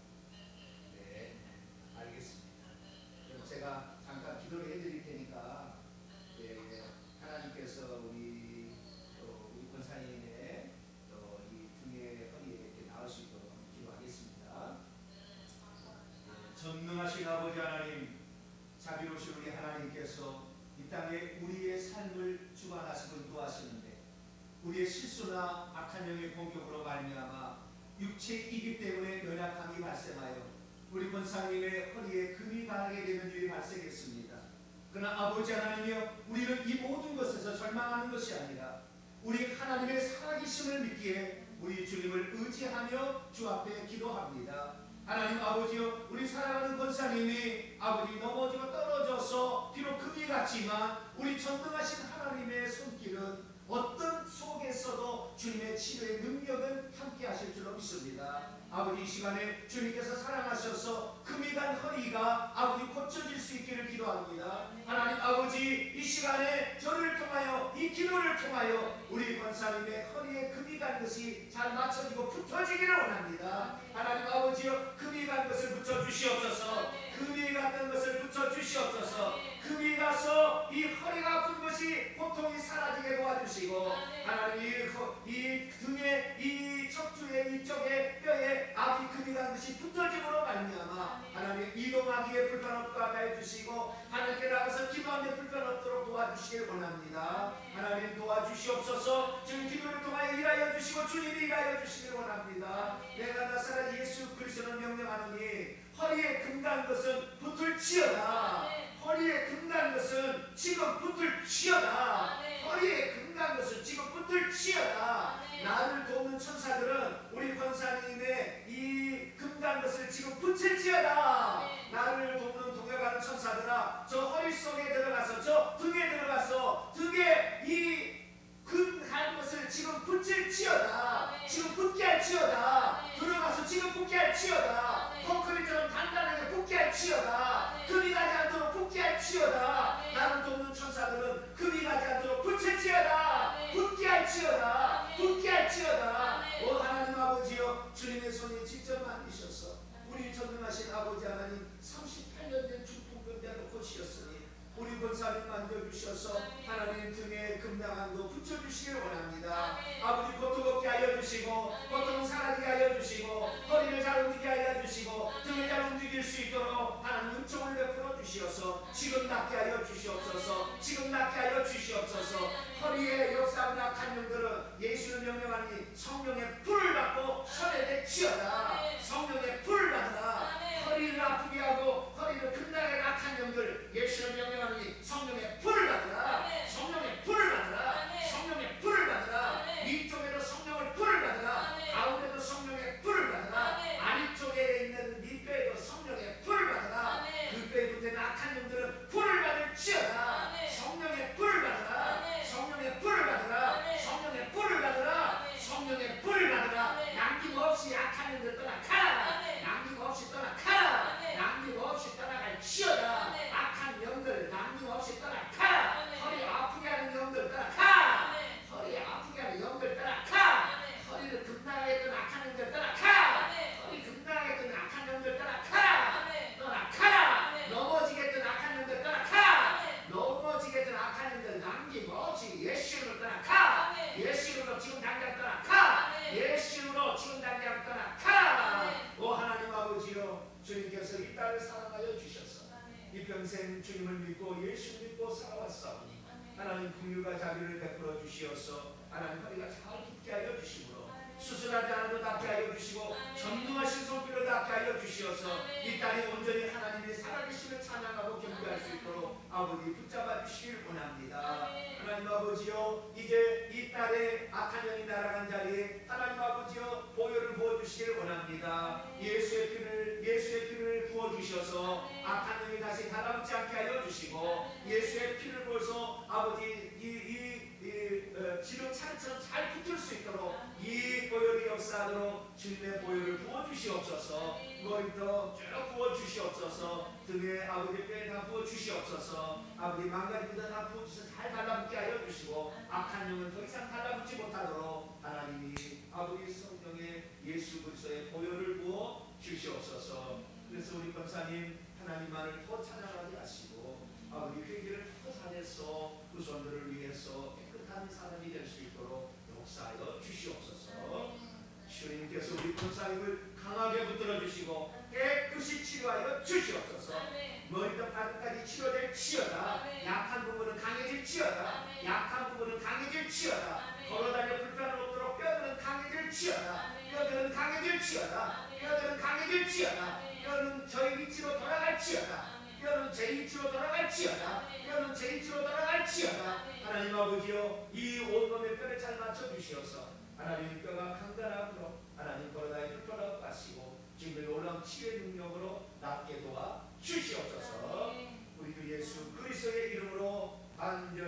네, 알겠습니다. 그럼 제가 잠깐 기도를 해드릴 테니까 하나님께서 우리 권사님의 이 등에 허리에 이렇게 나을 수 있도록 기도하겠습니다. 전능하신 아버지 하나님, 자비로우신 우리 하나님께서 이 땅에 우리의 삶을 주관하시고 인도하시는데 우리의 실수나 악한 영의 공격으로 말미암아 육체의 이기 때문에 연약함이 발생하여 우리 권사님의 허리에 금이 가게 되는 일이 발생했습니다. 그러나 아버지 하나님이여, 우리는 이 모든 것에서 절망하는 것이 아니라 우리 하나님의 살아계심을 믿기에 우리 주님을 의지하며 주 앞에 기도합니다. 하나님 아버지여, 우리 사랑하는 권사님이 아버지 넘어지고 떨어져서 비록 금이 갔지만 우리 전능하신 하나님의 손길은 어떤 속에서도 주님의 치료의 능력은 함께 하실 줄로 믿습니다. 아버지, 이 시간에 주님께서 사랑하셔서 금이 간 허리가 아버지 고쳐질 수 있기를 기도합니다. 하나님 아버지, 이 시간에 저를 통하여 이 기도를 통하여 우리 권사님의 허리에 금이 간 것이 잘 맞춰지고 붙어지기를 원합니다. 하나님 아버지여, 금이 간 것을 붙여주시옵소서. 금이 갔던 것을 붙여주시옵소서. 금이 가서 이 허리가 아픈 것이 고통이 사라지게 도와주시고, 하나님 이 등에 이 척추의 이쪽에 뼈에 앞이 금이 간 것이 붙어짐으로 말미암아 하나님 이동하기에 불편 없게 해주시고 하나님께 나가서 기도하며 불편 없도록 도와주시길 원합니다. 하나님 도와주시옵소서. 지금 기도를 통하여 일하여 주시고 주님이 일하여 주시길 원합니다. 내가 나사렛 예수 그리스도를 명령하노니 허리에 금 간 것은 붙을지어다. 허리에 금 간 것은 지금 붙을지어다. 허리에 금 간 것은 지금 붙을지어다. 나를 돕는 천사들은 우리 권사님의 이 금 간 것을 지금 붙일지어다. 나를 돕는 동역하는 천사들아, 저 허리 속에 들어가서 저 등에 들어가서 등에 이 금 간 것을 지금 붙일지어다. 지금 붙게 할지어다. 들어가서 지금 붙게 할지어다. 콘크리트처럼 단단하게 붙게 할지어다. 금이 가지 않도록 붙게 할지어다. 나를 돕는 천사들은 금이 가지 않도록 붙일지어다. 붙게 할지어다. 붙게 할지어다. 오 하나님 아버지여, 주님의 손이 직접 만드셔서 우리 전능하신 아버지 하나님 38년 된 중풍병자를 고치셨으니 우리 권사님 만져주셔서 하나님 등에 금당한도 붙여주시길 원합니다. 아버지 고통 없게 하여 주시고 고통은 사라지게 하여 주시고 허리를 잘 움직이게 하여 주시고 등을 잘 움직일 수 있도록 하나님 은총을 베풀어 주시어서 지금 낫게 하여 주시옵소서. 지금 낫게 하여 주시옵소서. 허리에 역사하는 악한 영들은 예수를 명령하니 성령의 불을 받고 손에 대치어다. 성령의 불을 받아라. 허리를 아프게 하고 허리를 금나게 악한 영들 예수를 명령하니 성령의 불을 받으라. 성령의 불을 받으라. 성령의 불을 받으라. 위쪽에도 성령의 불을 받으라. 가운데도 성령의 불을 받으라. 아래쪽에 있는 네 뼈에도 성령의 불을 받으라. 그 뼈에 붙은 악한 영들은 불을 받을지어다. 성령의 불을 받으라. 성령의 불을 받으라. 성령의 불을 받으라. 성령의 불을 받으라. 남김없이 악한 영들 떠나가라. 남김없이 떠나가라. 남김없이 떠나갈지어다. 악한 영들 남김없이 떠나가라. 허리 아프게 하는 영들 떠나가. 허리 아프게 하는 영들 떠나가. 허리를 금나게 했던 악한 영들 떠나가. 허리 금나게 했던 악한 영들 떠나가. 떠나가라. 넘어지게 했던 악한 영들 떠나가. 넘어지게 했던 악한 영들 남김없이 예수로 떠나가. 예수로 지금 당장 떠나가. 예수로 지금 당장 떠나가. 오 하나님 아버지여, 주님께서 이 딸을 사랑하여 주셔서 이 평생 주님을 믿고 예수 믿고 살아왔사오니 하나님 긍휼과 자비를 베풀어 주시어서 하나님 허리가 잘 붙게 하여 주시므로 수술하지 않아도 낫게 하여 주시고 전능하신 손길로 낫게 하여 주시어서 이 딸이 온전히 하나님의 살아계심을 찬양하고 경배할 수 있도록 아버지 붙잡아 주시길 원합니다. 하나님 아버지여, 이제 이 딸의 악한 영이 날아간 자리에 하나님 아버지여 보혈을 부어주시길 원합니다. 예수의 피를 부어주셔서 악한 영이 다시 달아붙지 않게 하여 주시고 예수의 피를 부어서 아버지 지름 차처럼 잘 붙을 수 있도록 이 보혈이 역사하도록 주님의 보혈을 부어주시옵소서. 머리부터 쭉 부어주시옵소서. 등에 아버지 뼈에 다 부어주시옵소서. 아버지 망가지보다 다 부어주셔서 잘 달라붙게 하여 주시고 악한 영은 더 이상 달라붙지 못하도록 하나님이 아버지 성령의 예수 그리스도의 보혈을 부어 주시옵소서. 그래서 우리 권사님 하나님만을 더 찬양하게 하시고 아버지 회개를 더 잘해서 후손들을 위해서 깨끗한 사람이 될 수 있도록 역사하여 주시옵소서. 주님께서 우리 권사님을 강하게 붙들어 주시고 깨끗이 치료하여 주시옵소서. 머리부터 발끝까지 치료될지어다. 약한 부분은 강해질지어다. 약한 부분은 강해질지어다. 걸어다녀 불편함 없도록 뼈들은 강해질지어다. 뼈들은 강해질지어다. 뼈들은 강해질지어다. 뼈는 저희 위치로 돌아갈지어다. 뼈는 제 위치로 돌아갈지어다. 뼈는 제 위치로 돌아갈지어다. 하나님 아버지여 이 온몸의 뼈를 잘 맞춰 주시옵소서. 하나님 뼈가 강건하므로 하나님 걸어다니 불편하고 가시고 지금 놀라운 치유의 능력으로 낫게 도와 주시옵소서. 우리 주 예수 그리스도의 이름으로 간절히